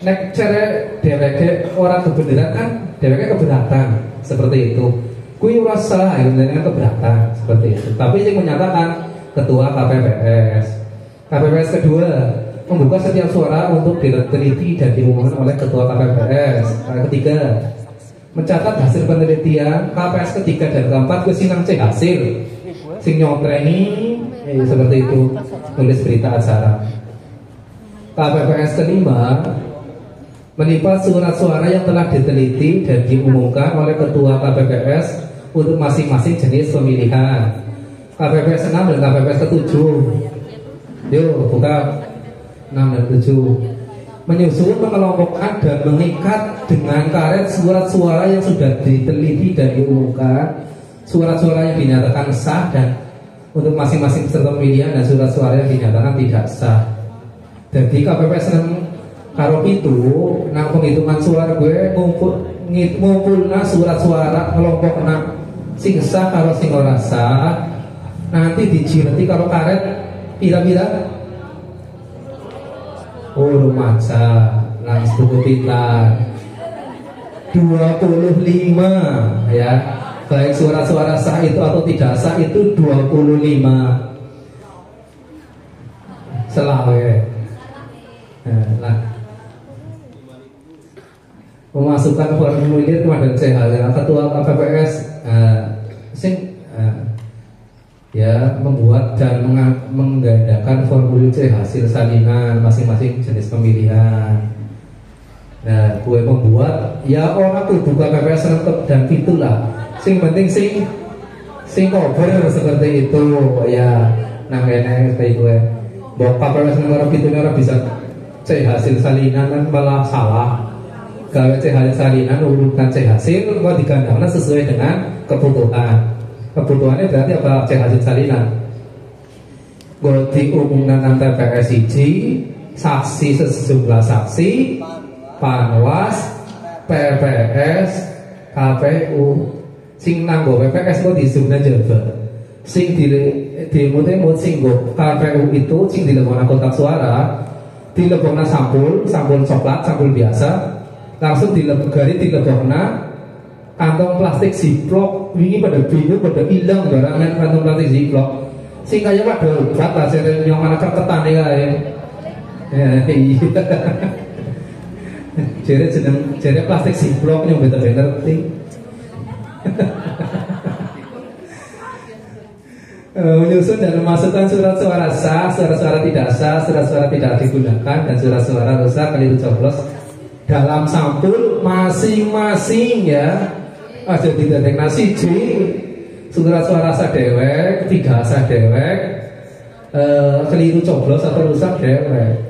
Nek cara DWK orang kebenaran kan DWK keberatan seperti itu. Kui ora sah ya dengan keberatan seperti itu. Tapi yang menyatakan ketua KPPS. KPPS kedua membuka setiap suara untuk diteliti dan diumumkan oleh ketua KPPS. Ketiga, mencatat hasil penelitian KPS ketiga dan keempat gue sinang cek hasil sing nyotreni seperti itu, tulis berita acara. KPPS kelima, melipat surat suara yang telah diteliti dan diumumkan oleh Ketua KPPS untuk masing-masing jenis pemilihan. KPPS 6 dan KPPS ke-7. Yuk, buka 6 dan 7. Menyusun, mengelompokkan dan mengikat dengan karet surat suara yang sudah diteliti dan diumumkan, surat suara yang dinyatakan sah dan untuk masing-masing peserta pemilihan, dan surat suara yang dinyatakan tidak sah. Jadi KPPS karo itu nang penghitungan suara gue ngumpulna surat suara ngelompokna sing sah karo sing ora sah, nanti dijileti karo karet pira-pira. Oh maca langsung titan 25 ya, baik suara-suara sah itu atau tidak sah itu 25 selawe. Nah, memasukkan formulir kepada CH Ketua KPPS ya membuat dan menggandakan formulir C hasil salinan masing-masing jenis pemilihan. Nah, gue membuat ya orang kudu KPPS lengkap dan itulah. Sing penting sing cover seperti itu ya. Nang kene kayak gue. Bahwa KPPS nomor itu orang bisa C hasil salinan kan malah salah. Kalau C hasil salinan urutkan C hasil kok digandangkan sesuai dengan kebutuhan. Kebutuhannya berarti apa? C hasil salinan. Kalau diumumkan TPS saksi sejumlah saksi, Panwas, PPS, KPU. Sing nanggo PPS kok disebutnya jabat. Sing dimut sing go KPU itu sing dilebokna kotak suara, dilebokna sampul coklat, sampul biasa, langsung dilebokna kantong plastik ziplock. Wingi pada bingung, pada hilang barangan kantong plastik ziplock. Sing kaya pada obat lah, yang mana ketan ya. Jadi plastik ziplock yang bener-bener penting. Menyusun dan memasukkan surat suara sah, surat suara tidak sah, surat suara tidak digunakan, dan surat suara rusak keliru coblos dalam sampul masing-masing ya. Ada didetek nasi surat suara sah dewek, tidak sah dewek, keliru coblos atau rusak dewek.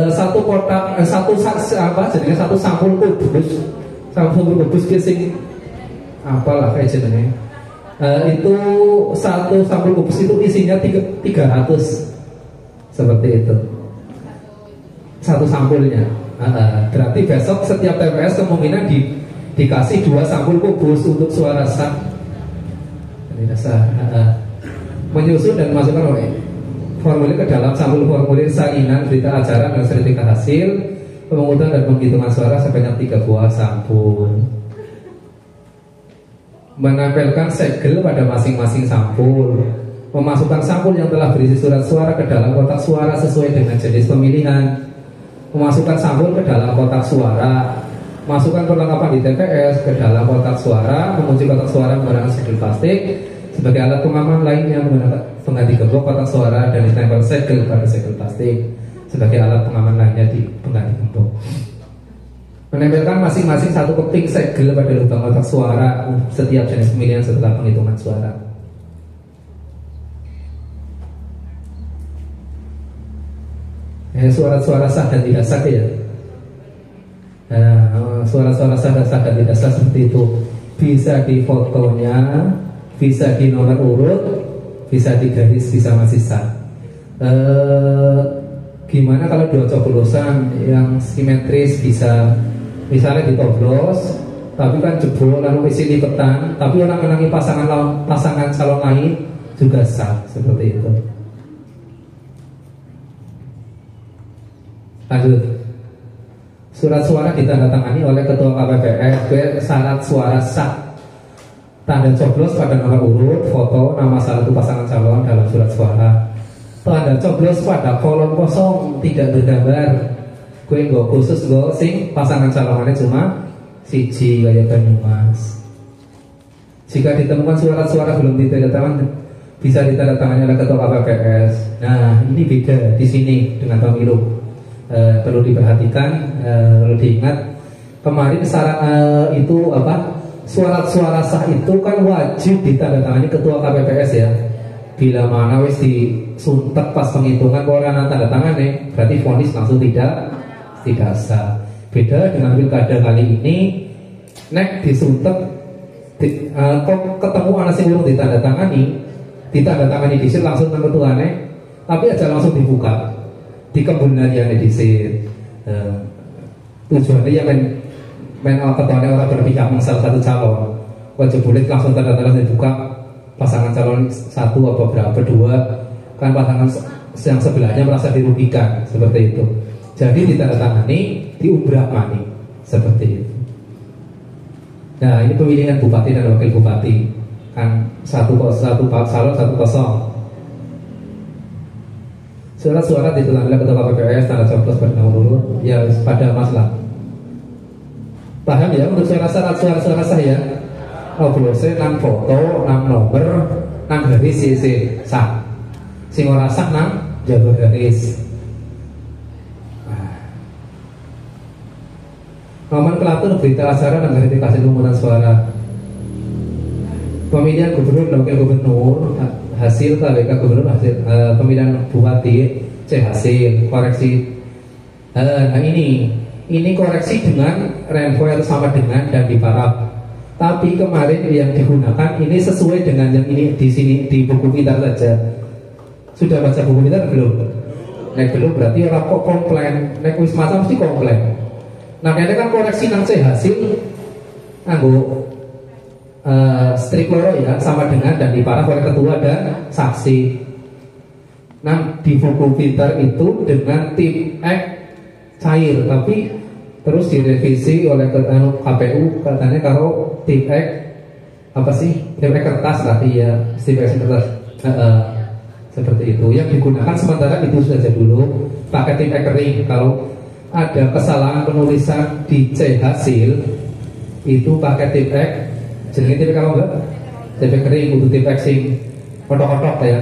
Satu kotak, jadinya satu sampul kubus sing apalah kayak jenisnya. Itu satu sampul kubus itu isinya 300 seperti itu. Satu sampulnya. Berarti besok setiap TPS kemungkinan dikasih 2 sampul kubus untuk suara sah. Tidak sah. Menyusun dan masukkan formulir ke dalam sampul formulir salinan berita acara dan sertifikat hasil pemungutan dan penghitungan suara sebanyak 3 buah sampul. Menempelkan segel pada masing-masing sampul. Memasukkan sampul yang telah berisi surat suara ke dalam kotak suara sesuai dengan jenis pemilihan. Memasukkan sampul ke dalam kotak suara. Masukkan perlengkapan di TPS ke dalam kotak suara. Mengunci kotak suara menggunakan segel plastik sebagai alat pengaman lainnya, menggunakan pengganti gembok kotak suara, dan ditempel segel pada segel plastik sebagai alat pengaman lainnya di pengganti gembok. Menempelkan masing-masing satu keping segel pada lubang kotak suara setiap jenis pemilihan setelah penghitungan suara. Suara-suara sah dan tidak sah ya. Suara-suara sah dan tidak sah seperti itu. Bisa di fotonya, bisa di nomor urut, bisa di garis, bisa masih sah. Gimana kalau 2 coblosan yang simetris, bisa misalnya ditoblos tapi kan jebol lalu isi lipetan, tapi orang menangi pasangan calon lain juga sah seperti itu. Lanjut. Surat suara ditandatangani oleh Ketua KPPS syarat suara sah. Tanda coblos pada nomor urut, foto, nama salah satu pasangan calon dalam surat suara. Tanda coblos pada kolom kosong tidak bergambar. Gue nggak khusus gue sing pasangan calonannya cuma siji kayak Banyumas. Jika ditemukan surat suara belum ditandatangani bisa ditandatangani oleh ketua KPPS. Nah, ini beda di sini dengan pemilu. Perlu diperhatikan, perlu diingat. Kemarin syarat itu apa? Surat-suara sah itu kan wajib ditandatangani ketua KPPS ya. Bila mana wis disuntek pas penghitungan orang tanda tangan nih, berarti vonis langsung tidak sah. Beda dengan pilkada kali ini, nek disuntek kok ketemu anak sing urung ditandatangani disit langsung nang ketuane, tapi aja langsung dibuka di kebenaran disit. Tujuannya ya men ketuane orang berpihak salah satu calon, wajib boleh langsung tanda-tanda dibuka pasangan calon satu atau berapa dua, kan pasangan yang sebelahnya merasa dirugikan seperti itu. Jadi ditandatangani diubrak mani seperti itu. Nah, ini pemilihan bupati dan wakil bupati kan satu salon 1-0. Surat-surat ditulangkan ketua KPPS tanda coblos pada nomor urut ya pada masalah. Paham ya untuk suara sah ya? Obrose nang foto, nang nomor, nang garis CC sah. Sing ora sah nang jago garis. Nomor pelatur berita acara dan verifikasi pemungutan suara. Pemilihan gubernur dan wakil gubernur hasil KWK gubernur hasil pemilihan bupati C hasil koreksi. Nah ini koreksi dengan renvo yang sama dengan dan diparaf. Tapi kemarin yang digunakan ini sesuai dengan yang ini di sini di buku pintar saja. Sudah baca buku pintar belum? Nek belum berarti orang kok komplain. Nek wis masa mesti komplain. Nah ini kan koreksi nang C hasil anggo strik loro ya sama dengan dan diparaf oleh ketua dan saksi. Nah di buku pintar itu dengan tim X cair tapi terus direvisi oleh KPU katanya kalau tim X apa sih tim X kertas tapi ya tim X kertas seperti itu yang digunakan sementara itu saja dulu pakai tim X kering. Kalau ada kesalahan penulisan di C hasil itu pakai tim X jadi tim kalau enggak tim kering untuk tim X sing kotok-kotok ya.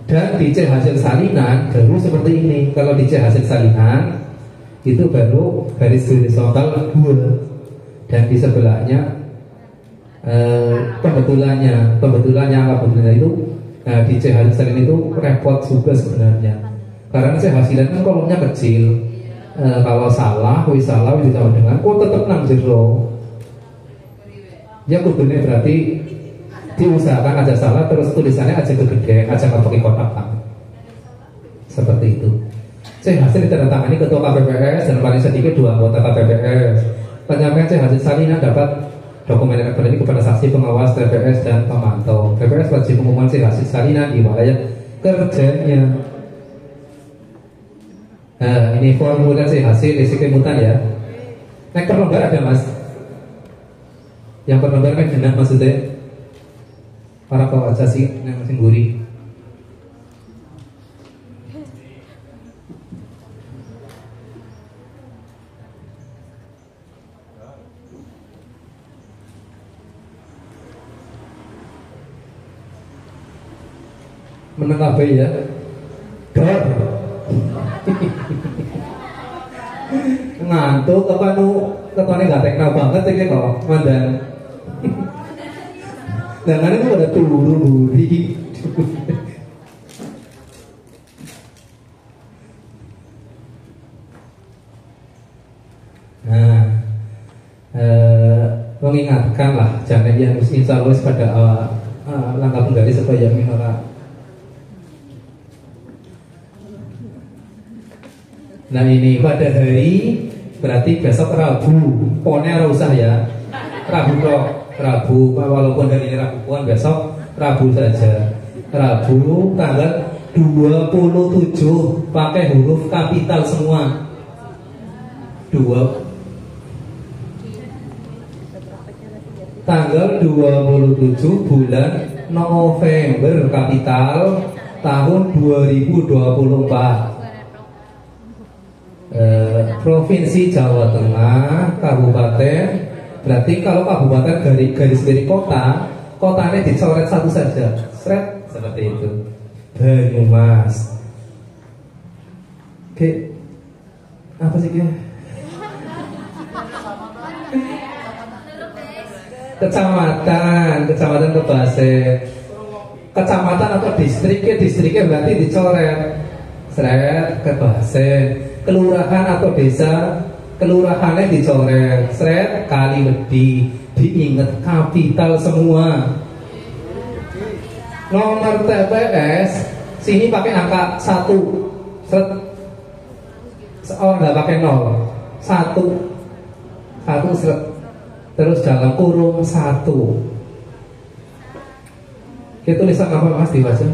Dan di C hasil salinan baru seperti ini. Kalau di C hasil salinan itu baru garis horizontal 2 dan di sebelahnya pembetulannya itu di C hasil salinan itu repot juga sebenarnya karena C hasilan kan kolomnya kecil. Kalau salah sama dengan tetap nang jero ya kudune berarti diusahakan aja salah terus tulisannya aja kegedean aja nggak pakai kotak kan seperti itu. C hasil ditandatangani ketua KPPS dan paling sedikit 2 anggota KPPS. Penyampaian C hasil salinan dapat dokumen elektronik kepada saksi pengawas TPS dan pemantau. TPS wajib mengumumkan C hasil salinan di wilayah kerjanya. Nah ini formulir C hasil isi kemutan ya. Nek perlembar ada mas. Yang perlembar kan genap maksudnya. Para kawan sih yang masih gurih. Menengah bayi ya. Dor. Ngantuk apa nu ketone gak tekno banget iki kok mandan. Jangan itu pada turun-turun. Nah, mengingatkan lah jangan yang insya Allah pada langkah penggali supaya minora. Nah ini pada hari berarti besok Rabu, pokoknya harus usah ya. Rabu walaupun dari Rabu pun besok Rabu saja. Rabu tanggal 27 pakai huruf kapital semua. Tanggal 27 bulan November kapital tahun 2024. Provinsi Jawa Tengah, kabupaten. Berarti kalau kabupaten garis kota kotanya dicoret satu saja, seret, seperti itu. Banyumas. Oke, apa sih Ki? Kecamatan Kebase. Kecamatan atau distriknya berarti dicoret, seret, Kebase. Kelurahan atau desa, kelurahannya dicoret, seret, Kaliwedi. Diingat kapital semua. Nomor TPS sini pakai angka 1, seret. Seorang nggak pakai 0, 1 seret. Terus dalam kurung 1. Kita tulisan apa Mas dibaca?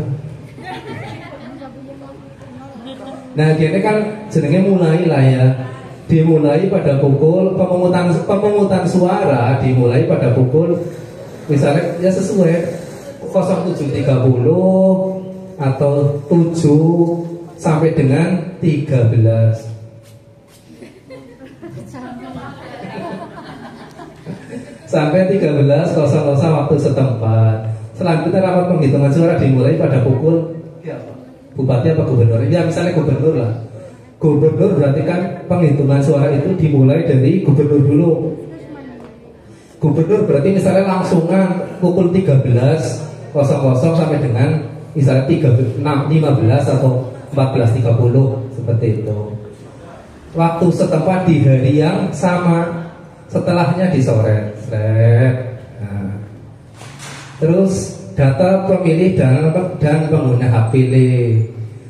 Nah gini kan jenenge mulai lah ya. Dimulai pada pukul pemungutan suara dimulai pada pukul misalnya ya sesuai 07.30 atau 7 sampai dengan 13. Sampai 13.00 waktu setempat. Selanjutnya rapat penghitungan suara dimulai pada pukul bupati apa gubernur. Ya misalnya gubernur lah. Gubernur berarti kan penghitungan suara itu dimulai dari gubernur dulu. Gubernur berarti misalnya langsungan pukul 13.00 sampai dengan misalnya 15 atau 14.30 seperti itu. Waktu setempat di hari yang sama. Setelahnya dicoret. Nah. Terus data pemilih dan pengguna hak pilih.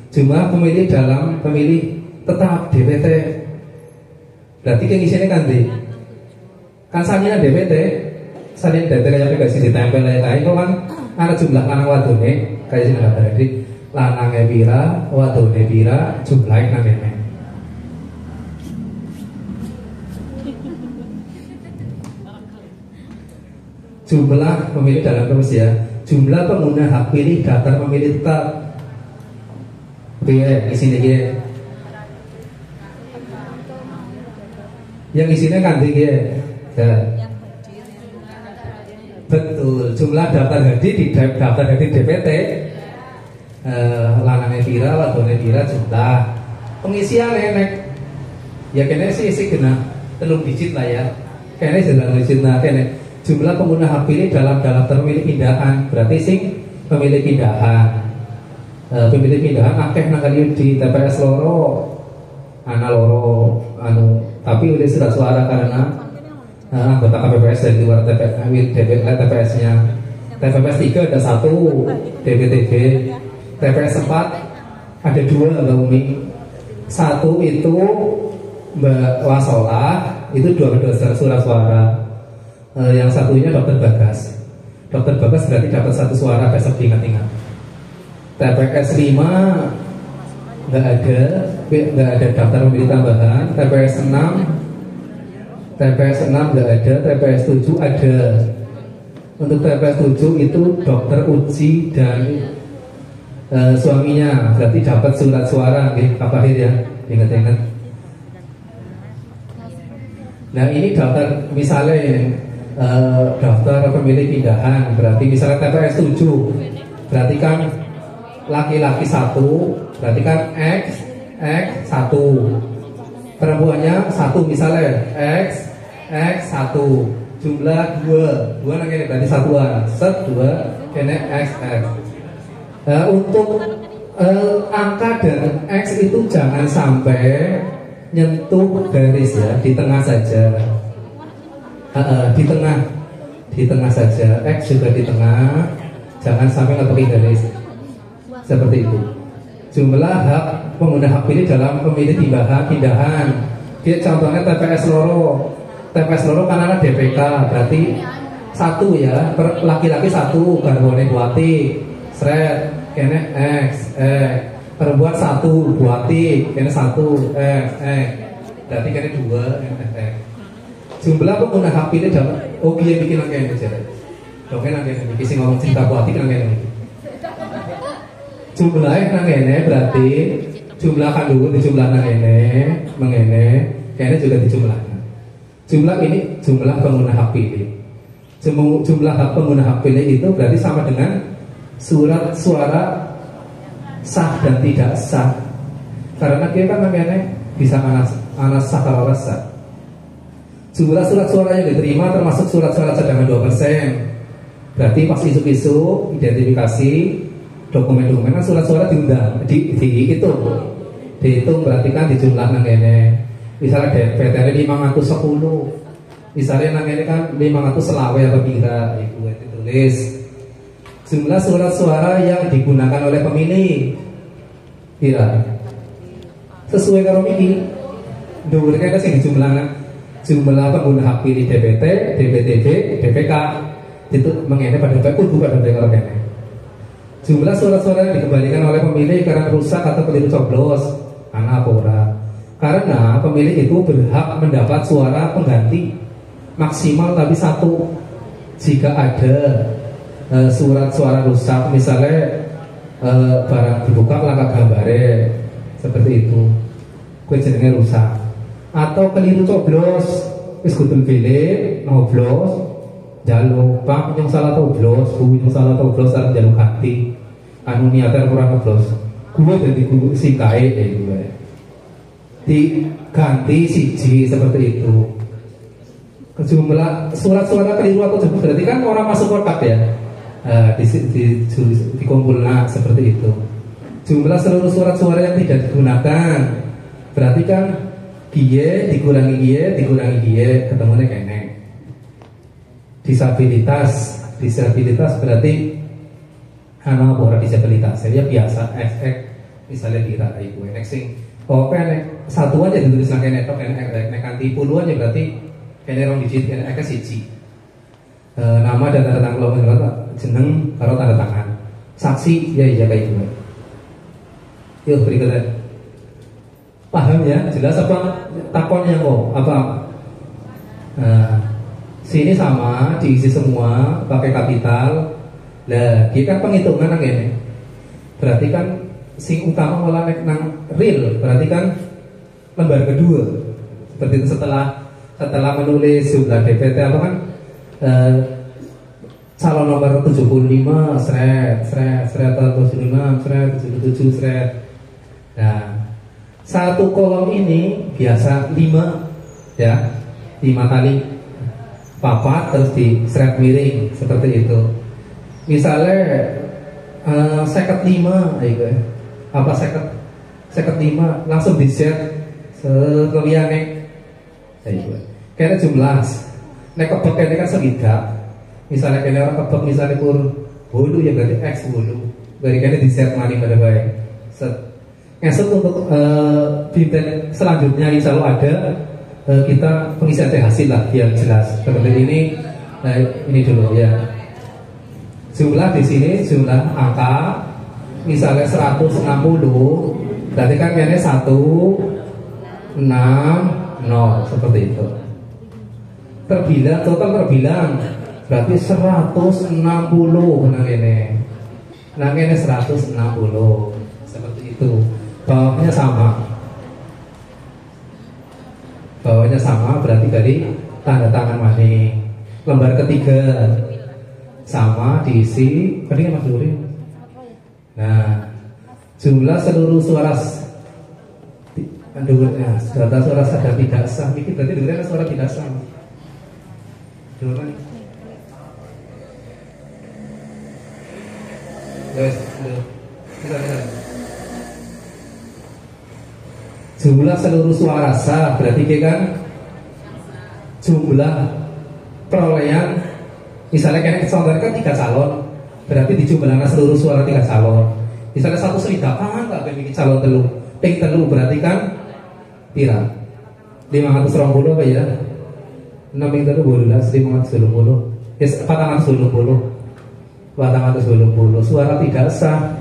Jumlah pemilih dalam pemilih tetap DPT. Berarti kan isinya ganti. Kan salinan DPT, salinan DPT kayak gak sih ditempel kayak itu kan ada jumlah lanang wadone kayak sini ada jadi lanangnya pira, wadone pira, jumlahnya nangene. Jumlah pemilih dalam komisi ya. Jumlah pengguna hak pilih daftar pemilih tetap. Oke, isinya gini. Yang isinya kan tinggi ya. Betul. Jumlah daftar hadir di daftar hadir DPT. Lanangnya pira, wadone pira jumlah. Pengisian enek. Ya kene sih kena 3 digit lah ya. Kene sudah digit nah kene. Jumlah pengguna hak pilih dalam daftar pemilih pindahan berarti sing pemilih pindahan. Pemilih pindahan akeh nang kali di TPS loro, ana loro, tapi udah surat suara karena anggota KPPS dari luar TPS-nya. TPS 3 ada 1 DPTB, TPS 4 ada 2 Mbak Umi. 1 itu Mbak Wasola itu 2 surat suara. Yang satunya Dokter Bagas. Dokter Bagas berarti dapat 1 suara, besok diingat-ingat. TPS 5 nggak ada daftar pemilih tambahan. TPS 6 nggak ada. TPS 7 ada. Untuk TPS 7 itu Dokter Uci dan suaminya berarti dapat surat suara, Pak Fahir ya, ingat-ingat. Nah ini daftar misalnya daftar pemilih pindahan berarti misalnya TPS 7 berarti kan laki-laki 1 berarti kan X 1 perempuannya 1 misalnya X 1 jumlah 2 nangis berarti satuan set 2 kene X. Untuk angka dan X itu jangan sampai nyentuh garis ya, di tengah saja. Di tengah saja. X juga di tengah, jangan sampai ngetok garis. Seperti itu. Jumlah hak pengguna hak pilih dalam pemilih pindahan. Dia contohnya TPS loro. TPS loro kan ada DPK, berarti 1 ya, laki-laki 1 garbone buati, seret, kene X, perempuan 1 buati, kene 1 berarti kene 2 X. Jumlah pengguna hak pilih dalam dia bikin angka ini jadi. Oke angka ini bikin ngomong cinta buati kan angka ini. Jumlahnya angka ini berarti jumlah kan dulu di jumlah angka ini mengene, kene juga dijumlahkan. Jumlah ini jumlah pengguna hak pilih. Jumlah hak pengguna hak pilih itu berarti sama dengan surat suara sah dan tidak sah. Karena dia kan namanya bisa anas sah kalau rasa. Jumlah surat suara yang diterima termasuk surat suara cadangan 2%. Berarti pas isu-isu identifikasi dokumen-dokumen kan surat suara diundang, dihitung berarti kan dijumlah nangene. Misalnya DPTR 510, misalnya nangene kan 500 selawe atau pira, itu ditulis. Jumlah surat suara yang digunakan oleh pemilih pira sesuai karo iki. Dhuwur kene sing dijumlahkan jumlah pengguna hak pilih DPT, DPTB, DPK itu mengene pada kudu pada karo kene. Jumlah surat-suara yang dikembalikan oleh pemilih karena rusak atau keliru coblos, ana apa ora? Karena pemilih itu berhak mendapat suara pengganti maksimal tapi satu. Jika ada surat suara rusak, misalnya barang dibuka langkah gambare seperti itu, kue jenenge rusak atau keliru coblos, wis kudu pilih noblos, jaluk pak yang salah coblos, bu yang salah coblos harus jaluk hati, anu niatan kurang coblos, gue jadi guru si kae gue diganti siji seperti itu. Jumlah surat-suara keliru atau jebol berarti kan orang masuk kotak ya. Dikumpulkan seperti itu. Jumlah seluruh surat-suara yang tidak digunakan berarti kan gie dikurangi gie ketemunya kene. Disabilitas berarti anak orang disabilitas ya biasa XX misalnya kira ibu enek sing enek satu aja ditulis nang kene tok enek kanthi puluhan ya berarti kene rong digit enek siji. Nama dan tanda tangan jeneng karo tanda tangan. Saksi ya iya kayak gitu. Yuk berikutnya. Paham ya? Jelas apa takonnya kok? Apa? Sini sama diisi semua pakai kapital. Lah, kita penghitungan nang ini. Berarti kan sing utama malah nang real, berarti kan lembar kedua. Seperti itu setelah menulis jumlah DPT apa kan calon nomor 75 seret 75 seret 77 seret. Nah, satu kolom ini biasa 5 ya, 5 kali papat terus di seret miring seperti itu. Misalnya 55 ya, apa 55 langsung di set sekaliane. Kayaknya jumlah nek kebek ini kan segidak. Misalnya kene orang kebek misalnya kur bolu ya berarti X bolu. Berarti kene di set mani pada baik. Ngesut untuk bintang selanjutnya insya Allah ada kita pengisian hasil lah biar jelas. Seperti ini dulu ya. Jumlah di sini jumlah angka misalnya 160 berarti kan kene 160 seperti itu. Total terbilang berarti 160 nang ini 160 seperti itu. Bawahnya sama berarti dari tanda tangan mani. Lembar ketiga sama diisi tadi kan Mas Duri. Nah, jumlah seluruh suara data suara sah dan tidak sah. Ini berarti dengarnya suara tidak sah. Jumlah seluruh suara sah berarti kan jumlah perolehan. Misalnya contohnya kan 3 calon, berarti dijumlahkan seluruh suara 3 calon. Misalnya 1 seridapan nggak bikin calon telu berarti kan pira 520 apa ya? 6 yang telu 12 520 ya 420 suara tidak sah.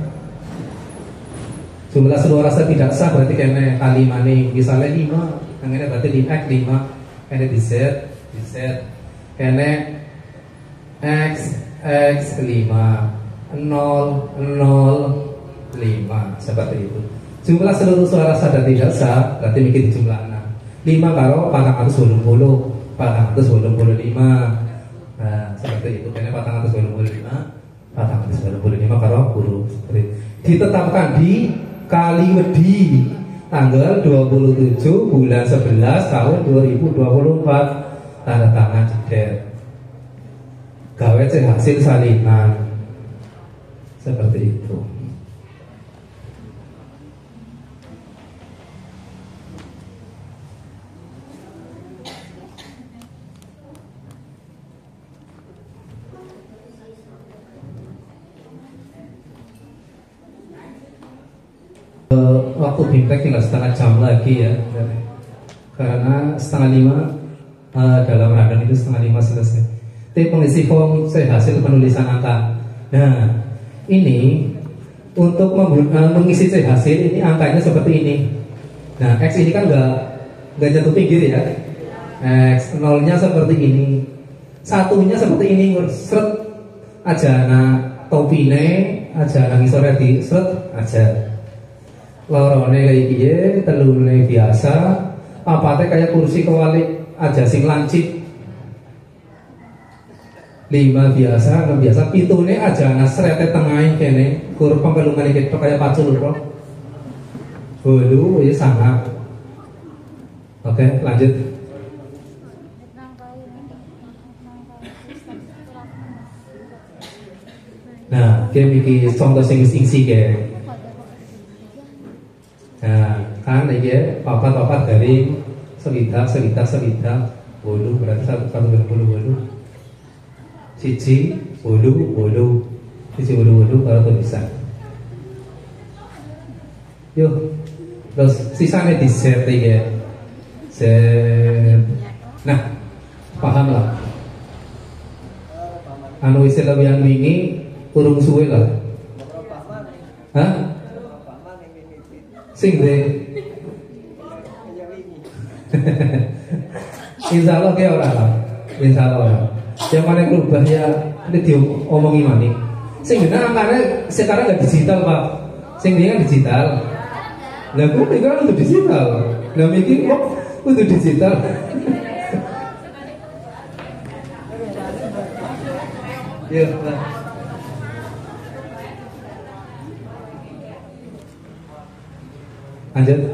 Jumlah suara sah tidak sah berarti kene kali mani misalnya 5 yang ini berarti di X 5 kene di Z kene X 5 0 5 seperti itu. Jumlah seluruh suara sah dan tidak sah berarti bikin jumlah 6 karo 420 425. Nah, seperti itu. Kene 485 karo guru seperti itu. Ditetapkan di Kaliwedi tanggal 27 bulan 11 tahun 2024, tanda tangan jeder. Gawe hasil salinan seperti itu. Waktu bimtek tinggal setengah jam lagi ya, karena setengah 5 dalam rangkaian itu setengah 5 selesai. Tapi pengisi form saya hasil penulisan angka. Nah ini untuk mengisi C hasil ini angkanya seperti ini. Nah X ini kan nggak jatuh pinggir ya. X 0-nya seperti ini, 1-nya seperti ini, seret aja. Nah topine aja nang isore di seret aja. Lorone kayak gini, telurnya biasa, papatnya kayak kursi kewalik aja sing lancip. 5 biasa, 6 biasa, pitune aja nah serete tengahnya kene, kurang pembelungan ini kayak pacul kok. Dulu ya sangat. Oke, lanjut. Nah, game ini contoh sing singsi kayak. Nah, kan ini papat dari sekitar bolu berarti 1 bolu siji bolu kalau tulisan. Yuk, terus sisanya di set ya. Set. Nah, paham lah. Anu istilah yang ini kurung suwe lah. Hah? Sing deh. Insya Allah kayak orang lah. Insya Allah. Yang mana berubah ya ini diomongi mani. Sing benar angkanya sekarang nggak digital pak. Sing dia kan digital. Lah gue kan untuk digital. Lah mikir kok untuk digital. Ya. Lanjut.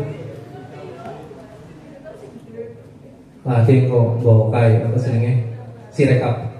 Lagi kok bawa kayak apa senengnya si rekap.